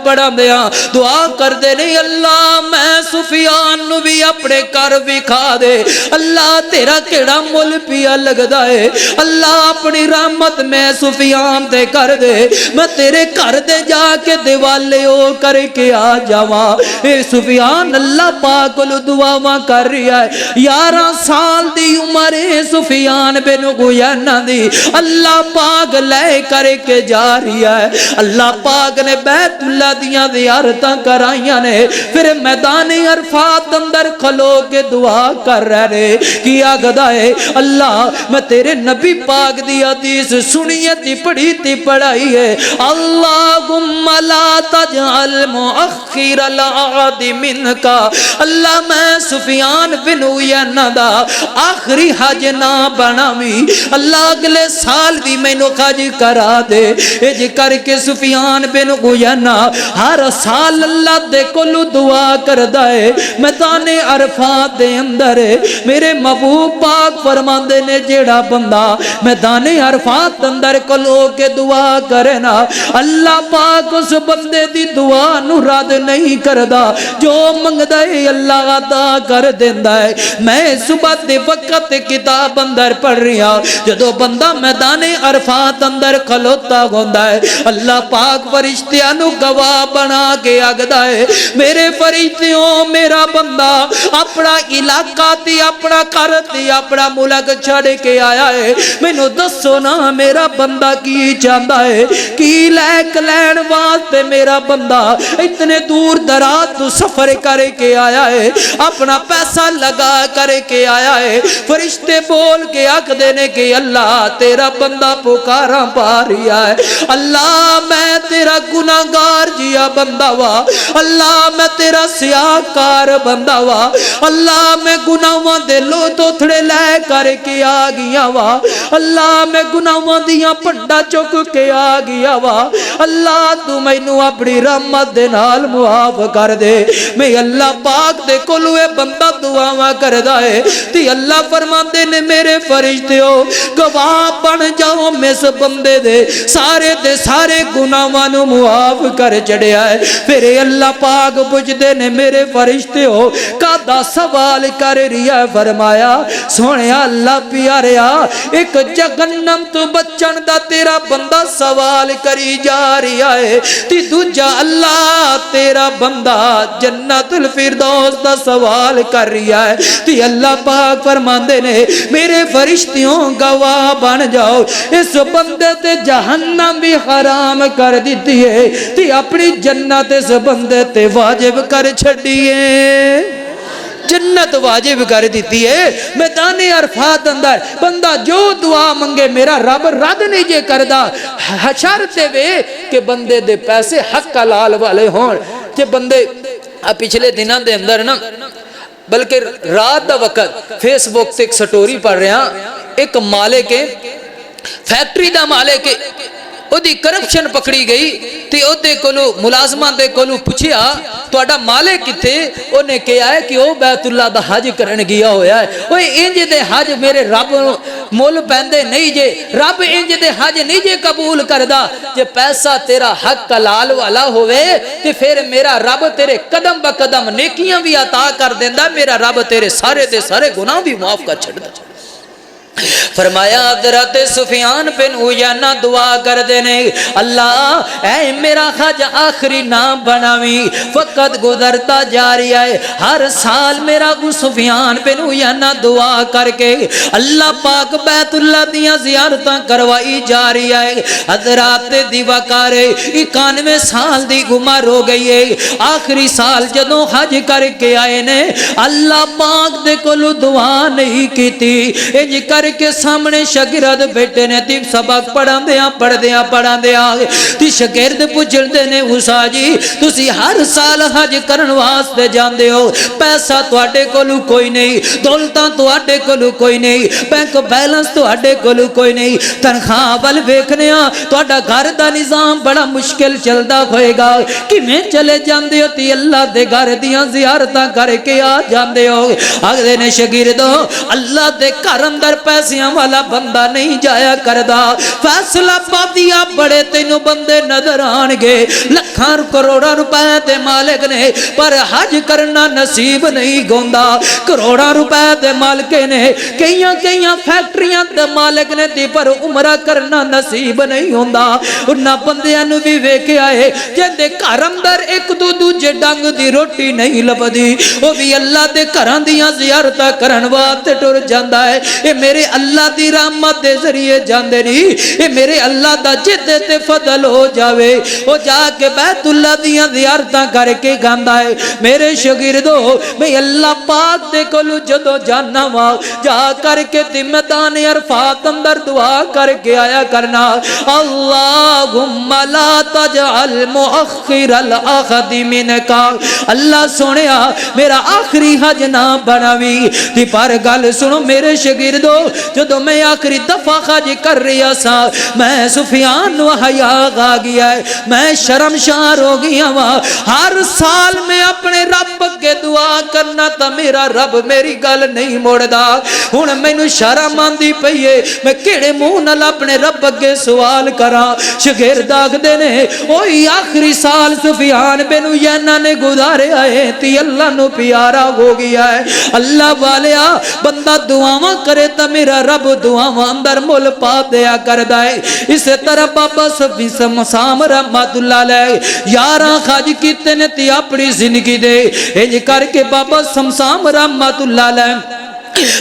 دعا کر دے نہیں، اللہ میں سفیان نو بھی اپنے گھر وکھا دے. اللہ تیرا کیڑا مل پیا لگدا ہے، اللہ اپنی رحمت میں سفیان تے کر دے، میں تیرے گھر دے جا کے دیوالے او کر کے آ جاواں. اے سفیان اللہ پاک کو دعاواں کر رہا ہے. 11 سال دی عمر سفیان بن عیینہ دی اللہ پاک لے کر کے جا رہا ہے. اللہ پاک نے بیت اللہ دیاں زیارتاں کرائیاں نے. پھر میدان عرفات اندر کھلو کے دعا کر رہے کیا گدا ہے، اللہ میں تیرے نبی پاک دی حدیث سنیے تی پڑھی تی پڑھائی ہے، اللہم لا تجعل مؤخر العہد منکا. اللہ میں سفیان بن عیینہ دا آخری حج نہ بناوی، اللہ اگلے سال بھی میں نو حج کرا دے. اج کر کے سفیان بن عیینہ ہر سال اللہ دے کولو دعا کردا ہے. میدان عرفات دے اندر میرے محبوب پاک فرماندے نے جیڑا بندہ میدان عرفات اندر کھلو کے دعا کرے نا، اللہ پاک اس بندے دی دعا نو رد نہیں کردا، جو منگدا ہے اللہ عطا کر دیندا ہے. میں صبح دے وقت کتاب اندر پڑھ رہا، جدو بندہ میدان عرفات اندر کھلوتا ہوندا ہے، اللہ پاک فرشتیاں نو گواہ بنا کے آگدا ہے میرے فرشتیوں میرا بندہ اپنا علاقہ تی اپنا گھر تی اپنا ملک چھڑ کے آیا ہے، مینوں دسو نا میرا بندہ کی چاہتا ہے، کی لیک لین واسطے میرا بندہ اتنے دور دراز تو سفر کر کے آیا ہے، اپنا پیسہ لگا کر کے آیا ہے. فرشتے بول کے آکھ دینے کہ اللہ تیرا بندہ پکارا پا رہا ہے، اللہ میں تیرا گناہگار جیا بندہ وا، اللہ میں تیرا سیاہکار بندہ وا، اللہ میں گناہاں دے لو توتھڑے لے کر کے آ گیا وا، اللہ میں گناہاں دیاں پنڈا چک کے آ گیا وا، اللہ تو مینوں اپنی رحمت دے نال معاف کر دے. میں اللہ پاک دے کولو اے بندہ دعاواں کردا ہے تے اللہ فرماندے نے میرے فرشتیو گواہ بن جاؤ میں اس بندے دے سارے گناہاں نو معاف کر چڑیا ہے. پھر اللہ پاک پوچھدے نے میرے فرشتیو کدا سوال کر رہیا ہے؟ فرمایا سونیا اللہ پیاریا ایک جہنم تو بچن دا تیرا بندہ سوال کری جا رہا ہے، تی دوجا اللہ تیرا بندہ جنت الفردوس دا سوال کر رہا ہے. تی اللہ پاک فرماندے نے میرے فرشتیوں گواہ بن جاؤ اس بندے تے جہنم بھی حرام کر دیتی ہے، تی اپنی جنت اس بندے تے واجب کر چھڑیے. جنت واجب کر دیتی ہے میدان عرفات اندر بندہ جو دعا منگے میرا رب رد نہیں جے کردا شرط وے کہ بندے دے پیسے حق حلال والے ہون کہ بندے پچھلے دنوں دے اندر نا بلکہ رات دا وقت فیس بک تے ایک سٹوری پڑھ رہا ایک مالک فیکٹری دا مالک او دی کرپشن پکڑی گئی تے او دے کولو ملازمان دے کولو پوچھیا تہاڈا مالک کتے اونے کہیا ہے کہ او بیت اللہ دا حج کرن گیا ہویا ہے اوے انج دے حج میرے رب مول پیندے نہیں جے رب انج دے حج نہیں جے قبول کردا جے پیسہ تیرا حق حلال والا ہوئے تے پھر میرا رب تیرے قدم با قدم نیکیاں بھی عطا کر دیندا میرا رب تیرے سارے دے سارے گناہ بھی معاف کر چھڑدا فرمایا حضرت سفیان بن عیینہ دعا کر دینے اللہ اے میرا حج آخری نہ بناوی وقت گزرتا جاری ہے ہر سال میرا سفیان بن عیینہ دعا کر کے اللہ پاک بیت اللہ دیاں زیارتاں کروائی جاری ہے حضرات دی وقار 91 سال دی عمر ہو گئی ہے آخری سال جدوں حج کر کے آئے نے اللہ پاک دے کولو دعا نہیں کیتی انج کر کے سامنے شاگرد بیٹے نے تی سبق پڑھا دیا تی شاگرد پوچھتے نے موسیٰ جی تسی ہر سال حج کرن واسطے جاندے ہو پیسہ تواڈے کولو کوئی نہیں دولتاں تواڈے کولو کوئی نہیں بینک بیلنس تواڈے کولو کوئی نہیں تنخواہ ول ویکھنے ہاں تواڈا گھر دا نظام بڑا مشکل چلدا ہوئے گا کیویں چلے جاندے ہو تی اللہ دے گھر دیاں زیارتاں کر کے آ جاندے ہو آگے نے شاگردو اللہ دے گھر اندر پیسیاں والا بندہ نہیں جایا کردا فیصلہ پادیا بڑے تینوں بندے نظر آنگے لکھاں کروڑا روپے دے مالک نے پر حج کرنا نصیب نہیں گوندا کروڑا روپے دے مالک نے کئیاں فیکٹریاں دے مالک نے دی پر عمرہ کرنا نصیب نہیں ہوندا انہاں بندیاں نو بھی ویکھے آئے جن دے گھر اندر ایک دوجے ڈنگ دی روٹی نہیں لبدی او بھی اللہ دے گھراں دیاں زیارتاں کرن واسطے ٹر جاندا ہے اے میرے اللہ دی رحمت دے ذریعے جاندے نہیں اے میرے اللہ دا جدے تے فضل ہو جاوے او جا کے بیت اللہ دیاں زیارتاں کر کے گاندا ہے میرے شاگردو میں اللہ پاک دے کولو جدو جانا وا جا کر کے میدان عرفات اندر دعا کر کے آیا کرنا اللہم لا تجعل مؤخر الاخذ منکا اللہ سونیا میرا آخری حج نہ بناوی تی پر گل سنو میرے شاگردو جدو میں آخری دفعہ حج کر رہا سا میں سفیان و حیا آ گیا ہے میں شرمشار ہو گیا ہوا ہر سال میں اپنے رب کے دعا کرنا تا میرا رب میری گل نہیں موڑدا ہن مینوں شرم آندی پئی ہے میں کیڑے منہ نال اپنے رب کے سوال کراں شاگرد آکھدے نے اوہی آخری سال سفیان بن عیینہ نے گزاریا ہے تی اللہ نو پیارا ہو گیا ہے اللہ والیا بندہ دعاواں کرے تا میرا رب دعاواں اندر مول پا دیا کردا ہے اس طرح بابا صفی سمسام رحمت اللہ علیہ یاراں حج کیتے نے تی اپنی زندگی دے انج کر کے بابا سمسام رحمت اللہ علیہ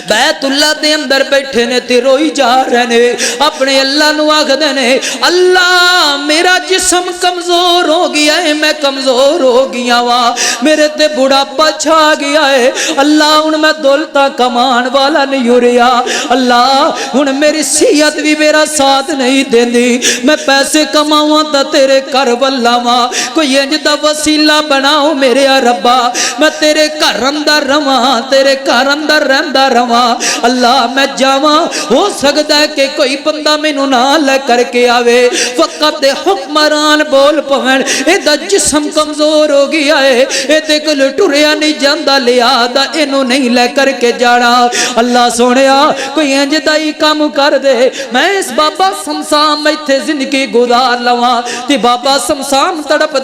بیت اللہ دے اندر بیٹھے نے تے روئی جا رہے نے اپنے اللہ نو آکھدے نے اللہ میرا جسم کمزور ہو گیا ہے میں کمزور ہو گیا وا میرے تے بڑھاپا چھا گیا ہے اللہ ہن میں دولتاں کمان والا نہیں ہو رہا اللہ ہن میری صحت بھی میرا ساتھ نہیں دیندی میں پیسے کماواں تے تیرے گھر ولاواں کوئی انج دا وسیلہ بناؤ میرے ربا میں تیرے گھر اندر رواں تیرے گھر اندر رہندا رواں اللہ میں جاواں ہو سکتا ہے کہ کوئی بندہ مینوں نہ لے کر کے آوے وقت دے حکمران بول پوین اے دا جسم کمزور ہو گیا ہے اے تے کل ٹریا نہیں جاندا لہذا اینو نہیں لے کر کے جانا اللہ سونیا کوئی انج دا ہی کام کر دے میں اس بابا سمسام ایتھے زندگی گزار لواں تے بابا سمسام تڑپ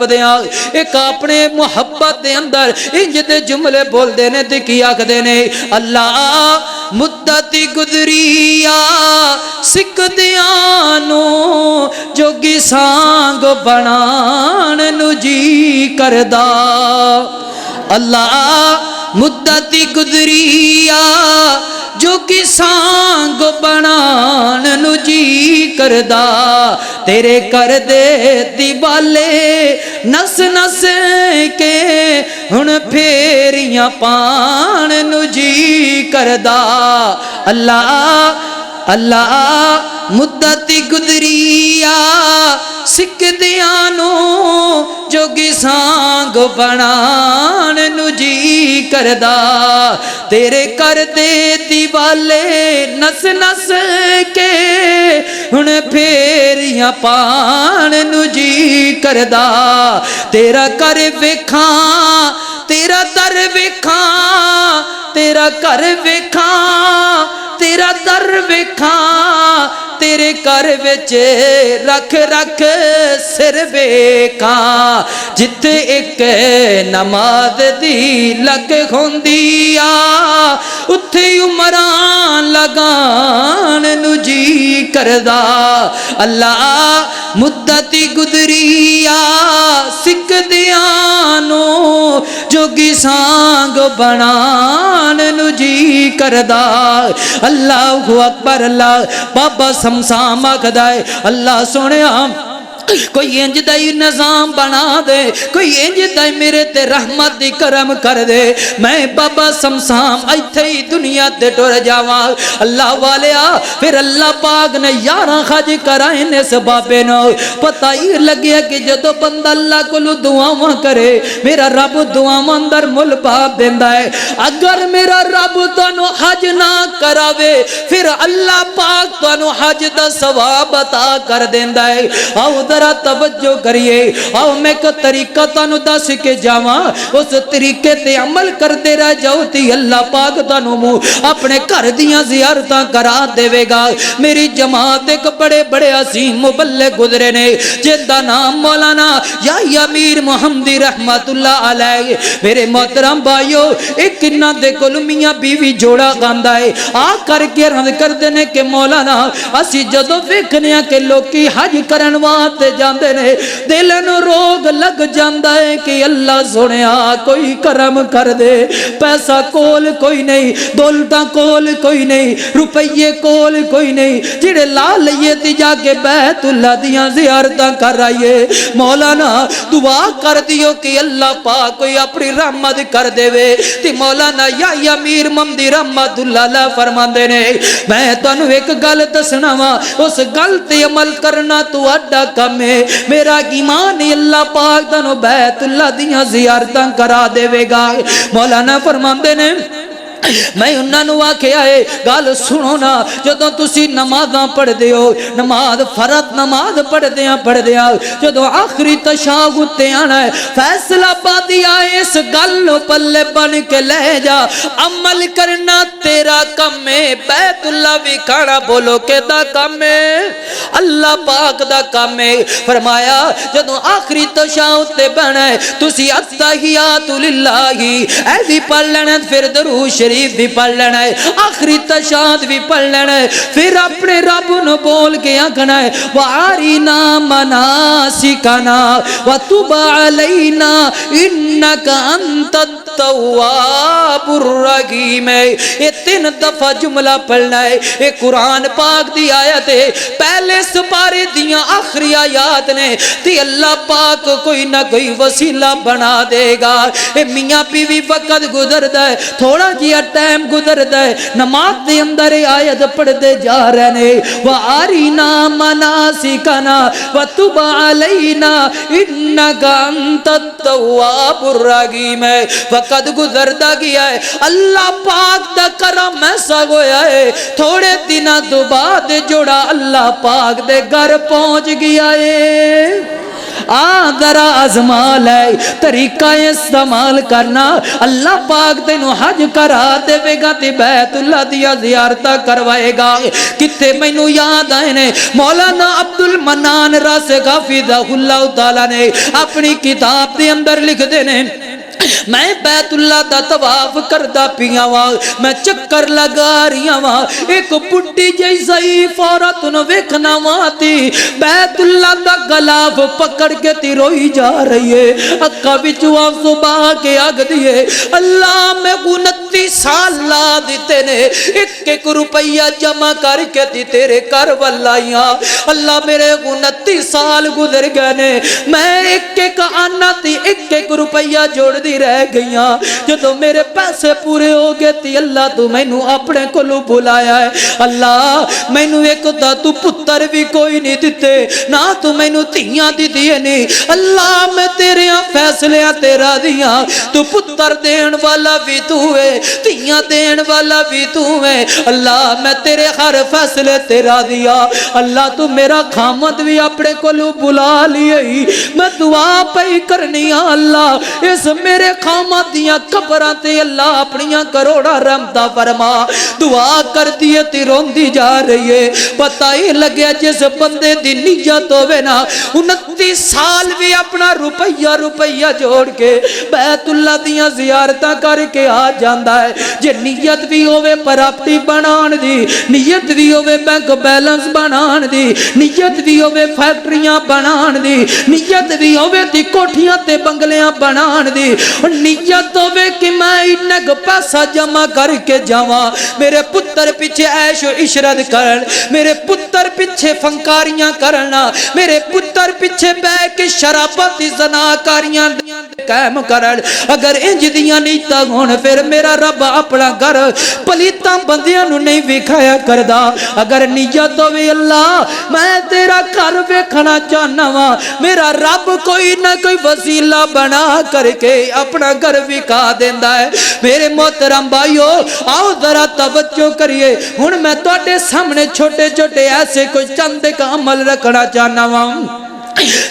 دیاں ایک اپنے محبت دے اندر انج دے جملے بول دے نے تے کی آکھدے نے اللہ مدتی گزریا سکھ دیانو جوگی سانگ بنان نو جی کردا اللہ مدتی گزریا جو کی سانگ بنان نو جی کردا تیرے کر دے دیوالے نس نس کے ہن پھیریاں پان نو جی کردا اللہ اللہ مدتی گزریا سکدیاں نو جوگی سانگ بنان نو جی کردا تیرے کر دے دیوالے نس نس کے ہن پھیریاں پان نو جی کردا تیرا کر ویکھاں تیرا در ویکھاں تیرا کر ویکھاں تیرا در ویکھاں تیرے کر وچ رکھ رکھ سر ویکھاں جتھے ایک نماز دی لگ ہوندی آ اتھے عمراں لگان نو جی کردا اللہ مدتی گزری آ سکدیاں نو جوگی سانگ بنان نو جی کردا اللہ اکبر اللہ بابا سمسام آکھدا ہے اللہ سونیا کوئی انج دائی نظام بنا دے کوئی انج دائی میرے تے رحمت دی کرم کر دے میں بابا سمسام ایتھے ہی دنیا تے ٹر جاواں اللہ والیا پھر اللہ پاک نے یاراں خج کرائیں اس بابے نو پتہ ہی لگیا کہ جدو بندہ اللہ کو دعاواں کرے میرا رب دعاواں اندر مل باب دیندا ہے اگر میرا رب تانو حج نہ کراوے پھر اللہ پاک تانو حج دا ثواب عطا کر دیندا ہے آؤ ذرا توجہ کریے آؤ میں کو طریقہ تانو دس کے جاواں اس طریقے تے عمل کردے رہ جاؤ تی اللہ پاک تانو اپنے گھر دیاں زیارتاں کرا دے گا میری جماعت ایک بڑے بڑے عظیم مبلغ گزرے نے جن دا نام مولانا یا امیر محمدی رحمت اللہ علیہ میرے محترم بھائیو ایک انہاں دے کول میاں بیوی جوڑا گاندا ہے آ کر کے رد کر دینے کہ مولانا اسی جدو ویکھنیاں کہ لوکی حج کرن واسطے جاندے نے دل نو روگ لگ جاندا ہے کہ اللہ سنیا کوئی کرم کر دے پیسہ کول کوئی نہیں دولتاں کول کوئی نہیں روپیے کول کوئی نہیں جڑے لا لئیے تی جا کے بیت اللہ دیاں زیارتاں کر آئیے مولانا دعا کر دیو کہ اللہ پاک کوئی اپنی رحمت کر دے وے تی مولانا یا امیر ممدی رحمت اللہ فرماندے نے میں تانوں ایک گل دسنا وا اس گل تے عمل کرنا تو اڈا کم ہے میرا ایمان اللہ پاک تانوں بیت اللہ دیاں زیارتاں کرا دے گا مولانا فرماندے نے میں انہاں نو آکھیا ہے گل سنو نا جدوں تسی نمازاں پڑھ دیو نماز فرض نماز پڑھ دیاں جدوں آخری تشہد تے آنا ہے فیصلہ بادی آئے اس گل نو پلے بن کے لے جا عمل کرنا تیرا کم ہے بیت اللہ وکھانا بولو کہ دا کم ہے اللہ پاک دا کم ہے فرمایا جدوں آخری تشہد تے بنا ہے تسی التحیات للہ اے بھی پڑھ لینا پھر درود شریف بھی پڑھ لینا ہے آخری تشہد بھی پڑھ لینا ہے پھر اپنے رب نو بول کے آکھنا ہے وَعَارِنَا مَنَاسِكَنَا وَتُبَ عَلَيْنَا إِنَّكَ أَنْتَ التَّوَّابُ الرَّحِيمُ یہ 3 دفعہ جملہ پڑھنا ہے یہ قرآن پاک دی آیت ہے پہلے سپارے دیاں آخری آیات نے تی اللہ پاک کوئی نہ کوئی وسیلہ بنا دے گا اے میاں بیوی وقت گزر دے تھوڑا جیا ٹائم گزر دے نماز دے اندر آیت پڑھ دے جا رہنے وَعَارِنَا مَنَاسِكَنَا وَتُبَ عَلَيْنَا إِنَّكَ أَنْتَ التَّوَّابُ الرَّحِيمُ وقت گزردا گیا ہے اللہ پاک دا کرم ایسا گویا ہے تھوڑے دنوں تو بعد جوڑا اللہ پاک دے گھر پہنچ گیا ہے ذرا آزما لے طریقہ استعمال کرنا اللہ پاک تینوں حج کرا دے گا تے بیت اللہ دیا زیارتہ کروائے گا کتے مینوں یاد آئے نے مولانا عبد المنان راسخ حفظہ اللہ تعالیٰ نے اپنی کتاب دے اندر لکھ دے نے میں بیت اللہ دا طواف کردا پیا وا میں چکر لگا رہی وا ایک بڈھی جئی ضعیف عورت نو ویکھنا وا تی بیت اللہ دا غلاف پکڑ کے تی روئی جا رہی ہے اکھاں وچوں آنسو بہا کے آگ دیے اللہ میں 29 سال لا دیتے نے 1 روپیہ جمع کر کے تی تیرے گھر والائیاں اللہ میرے 29 سال گزر گئے نے میں ایک آنا تی 1 روپیہ جوڑ دی رہ گئیاں جدو میرے پیسے پورے ہو گئے تی اللہ تو میں نو اپنے کلو بلایا ہے اللہ میں نو ایک دا تو پتر بھی کوئی نہیں دیتے نہ تو میں نو تیاں دی دیئے نہیں اللہ میں تیرے فیصلے تیرا دیاں تو پتر دین والا بھی تو ہے تیاں دین والا بھی تو ہے اللہ میں تیرے ہر فیصلے تیرا دیا اللہ تو میرا خامد بھی اپنے کلو بلا لیے میں دعا پہی کرنی اللہ اس میرے خامد دیاں قبراتے اللہ اپنیاں کروڑا رحمتہ فرما دعا کر دیئے تی رون دی جا رہی ہے پتہ ہی لگیا جس بندے دی نیت ہوئے نا 29 سال بھی اپنا روپیہ جوڑ کے بیت اللہ دیاں زیارتہ کر کے آ جاندہ ہے جے نیت بھی ہوئے پراپٹی بنان دی نیت بھی ہوئے بینک بیلنس بنان دی نیت بھی ہوئے فیکٹریاں بنان دی نیت بھی ہوئے تی کوٹھیاں تے بنگلیاں بنان دی نیت ہوئے کہ میں انگ پیسہ جمع کر کے جاواں میرے پتر پیچھے عیش و عشرت کرن میرے پتر پیچھے فنکاریاں کرنا میرے پتر پیچھے بے کے شرابتی زناکاریاں قائم کرن اگر انج دیاں نیتا ہون پھر میرا رب اپنا گھر پلیتاں بندیاں نو نہیں وکھایا کردا اگر نیت ہوئے اللہ میں تیرا گھر ویکھنا چاہنا وا میرا رب کوئی نہ کوئی وسیلہ بنا کر کے اپنا گھر وکھا دیندا ہے میرے محترم بھائیو آؤ ذرا توجہ کریے ہن میں تواڈے سامنے چھوٹے چھوٹے ایسے کوئی چند کا عمل رکھنا چاہنا وا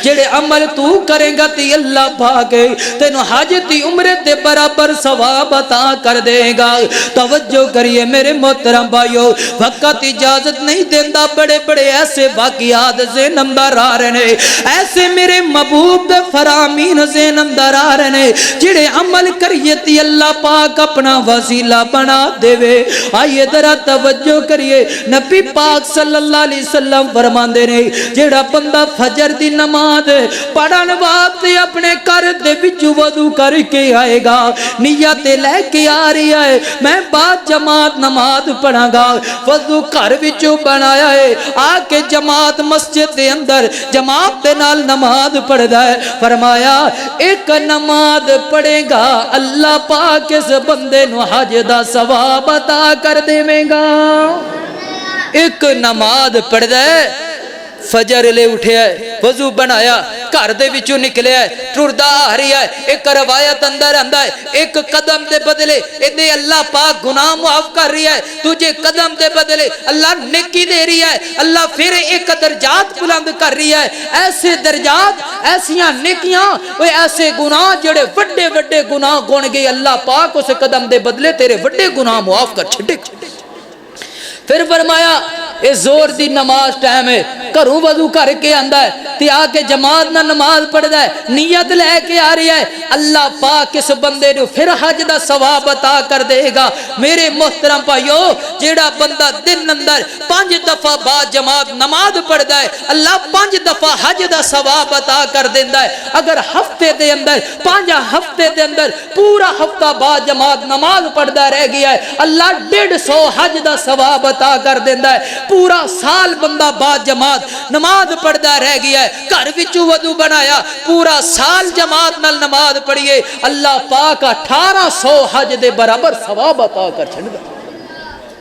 جڑے عمل تو کریں گا تی اللہ بھاگے تینو حج تی عمرے تے برابر ثواب عطا کر دے گا توجہ کریے میرے محترم بھائیو وقت اجازت نہیں دیندہ بڑے بڑے ایسے واقعات ذہنمدار آ رہے ہیں ایسے میرے محبوب دے فرامین ذہنمدار آ رہے ہیں جڑے عمل کریے تی اللہ پاک اپنا وسیلہ بنا دے وے آئیے ذرا توجہ کریے نبی پاک صلی اللہ علیہ وسلم فرماندے نے جڑا بندہ فجر دی نماز پڑھن واسطے اپنے گھر دے وچ وضو کر کے آئے گا نیت لے کے آ رہی ہے میں بعد جماعت نماز پڑھاں گا وضو گھر وچوں بنایا ہے آ کے جماعت مسجد دے اندر جماعت دے نال نماز پڑھدا ہے فرمایا ایک نماز پڑھے گا اللہ پاک اس بندے نو حج دا ثواب عطا کر دے گا ایک نماز پڑھدا ہے فجر لے اٹھے ہے وضو بنایا گھر دے وچوں نکلے ہے ٹردا آ رہی ہے ایک روایت اندر آندا ہے ایک قدم دے بدلے ادے اللہ پاک گناہ معاف کر رہی ہے تجھے قدم دے بدلے اللہ نیکی دے رہی ہے اللہ پھر ایک درجات بلند کر رہی ہے ایسے درجات ایسیاں نیکیاں وہ ایسے گناہ جڑے وڈے وڈے گناہ گن گئے اللہ پاک اس قدم دے بدلے تیرے وڈے گناہ معاف کر چھڑے پھر فرمایا اے زور دی نماز ٹائم ہے گھروں وضو کر کے آندا ہے تے آ کے جماعت نہ نماز پڑھدا ہے نیت لے کے آ رہی ہے اللہ پاک اس بندے نو پھر حج دا ثواب عطا کر دے گا میرے محترم بھائیو جیڑا بندہ دن اندر 5 دفعہ بعد جماعت نماز پڑھدا ہے اللہ 5 دفعہ حج دا ثواب عطا کر دیندا ہے اگر ہفتے دے اندر 5 ہفتے دے اندر پورا ہفتہ بعد جماعت نماز پڑھدا رہ گیا ہے اللہ 150 حج دا ثواب عطا کر دیندا ہے پورا سال بندہ بعد جماعت نماز پڑھدا رہ گیا ہے گھر وچوں وضو بنایا پورا سال جماعت نال نماز پڑھیے اللہ پاک 1800 حج دے برابر ثواب عطا کر چھڑدا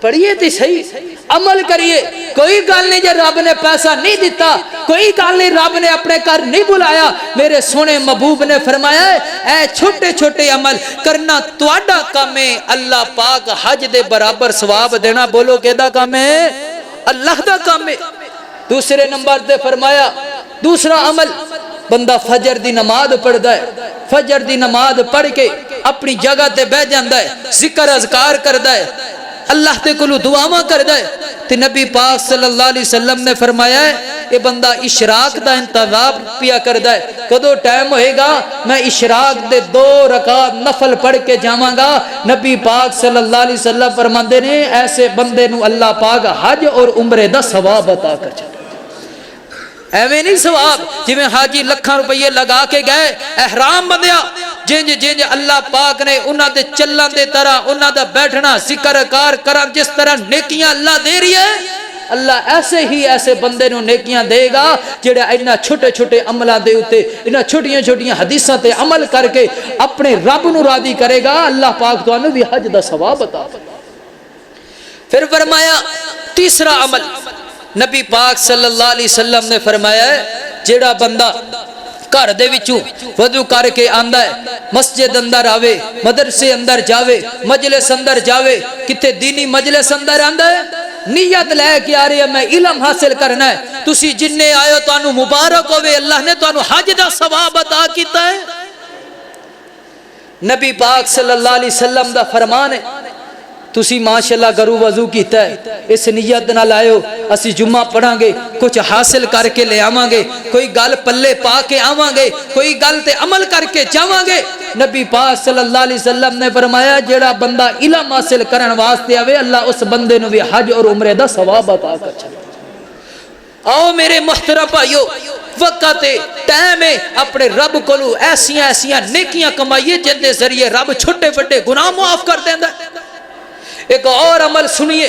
پڑھیے تے صحیح عمل کریے کوئی گل نہیں جے رب نے پیسہ نہیں دیتا کوئی گل نہیں رب نے اپنے گھر نہیں بلایا میرے سونے محبوب نے فرمایا اے چھوٹے چھوٹے عمل کرنا تواڈا کام ہے اللہ پاک حج دے برابر ثواب دینا بولو کیدا کام ہے اللہ دا کام ہے دوسرے نمبر تے فرمایا دوسرا عمل بندہ فجر دی نماز پڑھدا ہے فجر دی نماز پڑھ کے اپنی جگہ تے بیٹھ جاندا ہے ذکر اذکار کردا ہے اللہ تے کولو دعاواں کردا ہے تے نبی پاک صلی اللہ علیہ وسلم نے فرمایا ہے یہ بندہ اشراق دا انتظار پیا کردا ہے کدو ٹائم ہوئے گا میں اشراق دے 2 رکعت نفل پڑھ کے جاواں گا. نبی پاک صلی اللہ علیہ وسلم فرماندے نے ایسے بندے نو اللہ پاک حج اور عمرے دا ثواب عطا کر چھڈے. ایویں نہیں ثواب جویں حاجی لکھاں روپیے لگا کے گئے احرام بندیا جنج جنج اللہ پاک نے انہاں دے چلن دے طرح انہاں دا بیٹھنا ذکر کار کرن جس طرح نیکیاں اللہ دے رہی ہے اللہ ایسے ہی ایسے بندے نو نیکیاں دے گا جڑا انہاں چھوٹے چھوٹے عملاں دے اوتے انہاں چھوٹیاں چھوٹیاں حدیثاں تے عمل کر کے اپنے رب نو راضی کرے گا. اللہ پاک تانوں بھی حج دا ثواب عطا فرمائے. پھر فرمایا تیسرا عمل نبی پاک صلی اللہ علیہ وسلم نے فرمایا ہے جیڑا بندہ گھر دے وچوں وضو کر کے آندا ہے مسجد اندر آوے مدرسے اندر جاوے مجلس اندر جاوے کتے دینی مجلس اندر آندا ہے نیت لے کے آ رہی ہے میں علم حاصل کرنا ہے تسی جننے آئے تانوں مبارک ہوئے اللہ نے تانوں حج دا ثواب عطا کیتا ہے. نبی پاک صلی اللہ علیہ وسلم دا فرمان ہے تسی ماشاءاللہ گرو وضو کیتا ہے اس نیت نہ لائیو اسی جمعہ پڑھاں گے کچھ حاصل کر کے لے آواں گے کوئی گل پلے پا کے آواں گے کوئی گل تے عمل کر کے جاواں گے. نبی پاک صلی اللہ علیہ وسلم نے فرمایا جیڑا بندہ علم حاصل کرن واسطے آوے اللہ اس بندے نو بھی حج اور عمرے دا ثواب عطا کر چھڈے. آؤ میرے محترم بھائیو وقت ٹائم ہے اپنے رب کولو ایسیاں ایسیاں نیکیاں کمائیے جن دے ذریعے رب چھوٹے بڑے گناہ معاف کر دیندا ہے. ایک اور عمل سنیے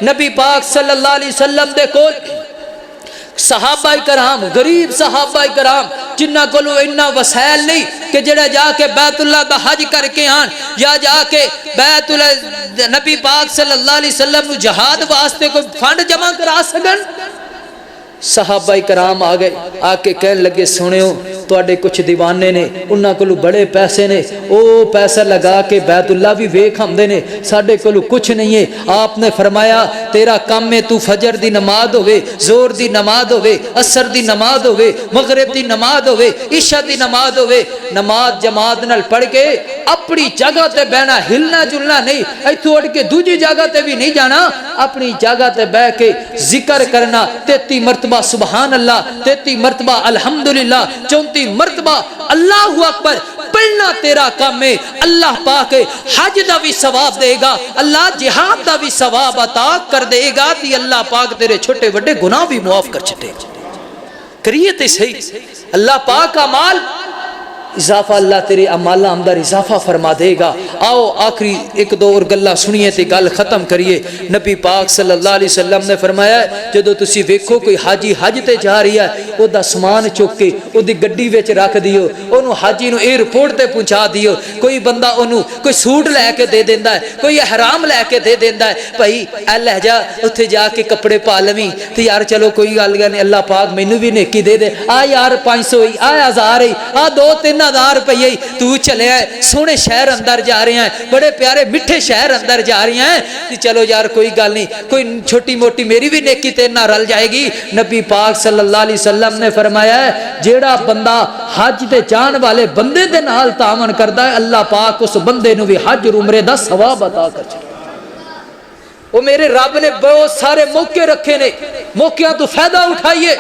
نبی پاک صلی اللہ علیہ وسلم دے کول صحابہ کرام غریب صحابہ کرام جنہ کولو اتنا وسائل نہیں کہ جڑا جا کے بیت اللہ دا حج کر کے آن یا جا کے بیت اللہ نبی پاک صلی اللہ علیہ وسلم نو جہاد واسطے کوئی فنڈ جمع کرا سکن. صحابہ کرام آ گئے آ کے کہنے لگے سنیو تواڈے کچھ دیوانے نے انہاں کولو بڑے پیسے نے او پیسہ لگا کے بیت اللہ بھی ویکھ آندے نے ساڈے کولو کچھ نہیں ہے. آپ نے فرمایا تیرا کام ہے تو فجر دی نماز ہوے زور دی نماز ہوے عصر دی نماز ہوے مغرب دی نماز ہوے عشاء دی نماز ہوے نماز جماعت نال پڑھ کے اپنی جگہ تے بیٹھنا ہلنا جلنا نہیں ایتھوں اٹھ کے دوجی جگہ تے بھی نہیں جانا اپنی جگہ تے بیٹھ کے ذکر کرنا 33 مرتبہ سبحان اللہ 33 مرتبہ الحمدللہ 34 مرتبہ اللہ اکبر پڑھنا تیرا کام ہے. اللہ پاک حج دا بھی ثواب دے گا اللہ جہاد دا بھی ثواب عطا کر دے گا تی اللہ پاک تیرے چھوٹے بڑے گناہ بھی معاف کر چھٹے کریے تے صحیح. اللہ پاک اعمال اضافہ اللہ تیرے اعمال اندر اضافہ فرما دے گا. آؤ آخری ایک دو اور گلاں سنیے تے گل ختم کریے. نبی پاک صلی اللہ علیہ وسلم نے فرمایا جدو تسی ویکھو کوئی حاجی حج تے جا رہی ہے او دا سامان چک کے او دی گڈی وچ رکھ دیو اونوں حاجی نو ایئرپورٹ تے پہنچا دیو. کوئی بندہ اونوں کوئی سوٹ لے کے دے دیندا ہے کوئی احرام لے کے دے دیندا ہے بھائی اے لے جا اوتھے جا کے کپڑے پا لویں تے یار چلو کوئی گل نہیں اللہ پاک مینوں بھی نیکی دے دے آ یار 500 ہی آ 1000 ہی آ 2-3000 روپے تو چلے آئے سونے شہر اندر جا رہے ہیں بڑے پیارے مٹھے شہر اندر جا رہی ہیں چلو یار کوئی گل نہیں کوئی چھوٹی موٹی میری بھی نیکی تیرے نال رل جائے گی. نبی پاک صلی اللہ علیہ وسلم نے فرمایا ہے جیڑا بندہ حج تے جان والے بندے دے نال تعاون کردا ہے اللہ پاک اس بندے نو بھی حج اور عمرے دا ثواب عطا کر چھڈے. وہ میرے رب نے بہت سارے موقع رکھے نے موقعوں تو فائدہ اٹھائیے.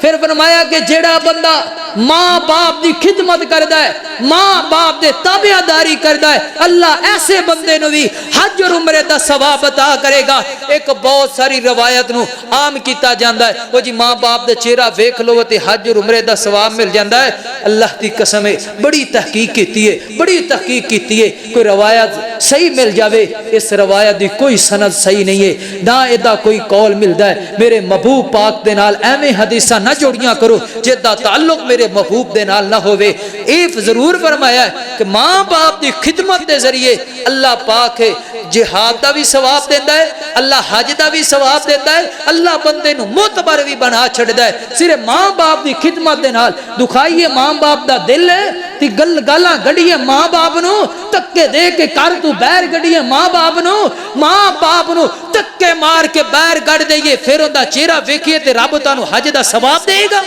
پھر فرمایا کہ جیڑا بندہ ماں باپ دی خدمت کردا ہے ماں باپ دے تابعداری کردا ہے اللہ ایسے بندے نو بھی حج اور عمرے دا ثواب عطا کرے گا. ایک بہت ساری روایت نو عام کیتا جاندا ہے وہ جی ماں باپ دے چہرہ ویکھ لو تے حج اور عمرے دا ثواب مل جاندا ہے. اللہ دی قسم ہے بڑی تحقیق کیتی ہے بڑی تحقیق کیتی ہے کوئی روایت صحیح مل جاوے اس روایت دی کوئی سند صحیح نہیں ہے نہ ادا کوئی قول ملدا ہے. میرے محبوب پاک دے نال ایویں حدیثاں نہ جوڑیاں کرو جدا تعلق میرے محبوب دے نال نہ ہوئے. ایک ضرور فرمایا ہے کہ ماں باپ دی خدمت دے ذریعے اللہ پاک ہے جہاد دا بھی ثواب دیندا ہے اللہ حج دا بھی ثواب دیندا ہے اللہ بندے نو معتبر بھی بنا چھڑدا ہے. صرف ماں باپ دی خدمت دے نال دکھائیے ماں باپ دا دل ہے تی گالاں گڈیے ماں باپ نو تکے دے کے کر تو باہر گڈیے ماں باپ نو تکے مار کے باہر گڑ دئیے پھر اوندا چہرہ ویکھیے تے رب تانوں حج دا ثواب دے گا.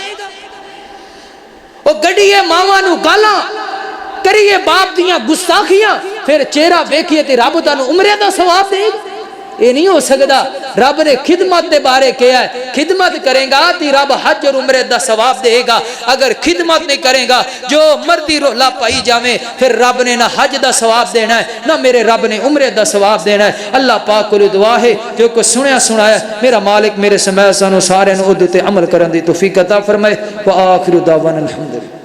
او گڈیے ماواں نو گالاں کریے باپ دیاں گستاخیاں پھر چہرہ ویکھیے تے رب تانوں عمرے دا ثواب دے گا. یہ نہیں ہو سکتا رب نے خدمت دے بارے کیا ہے خدمت کریں گا تی رب حج اور عمرے دا ثواب دے گا اگر خدمت نہیں کریں گا جو مردی رولا پائی جاویں پھر رب نے نہ حج دا ثواب دینا ہے نہ میرے رب نے عمرے دا ثواب دینا ہے اللہ پاک کو دعا ہے جو کو سنیا سنایا میرا مالک میرے سمیع سانو سارے نو ادتے عمل کرن دی توفیق عطا فرمائے وآخر دعوانا الحمدللہ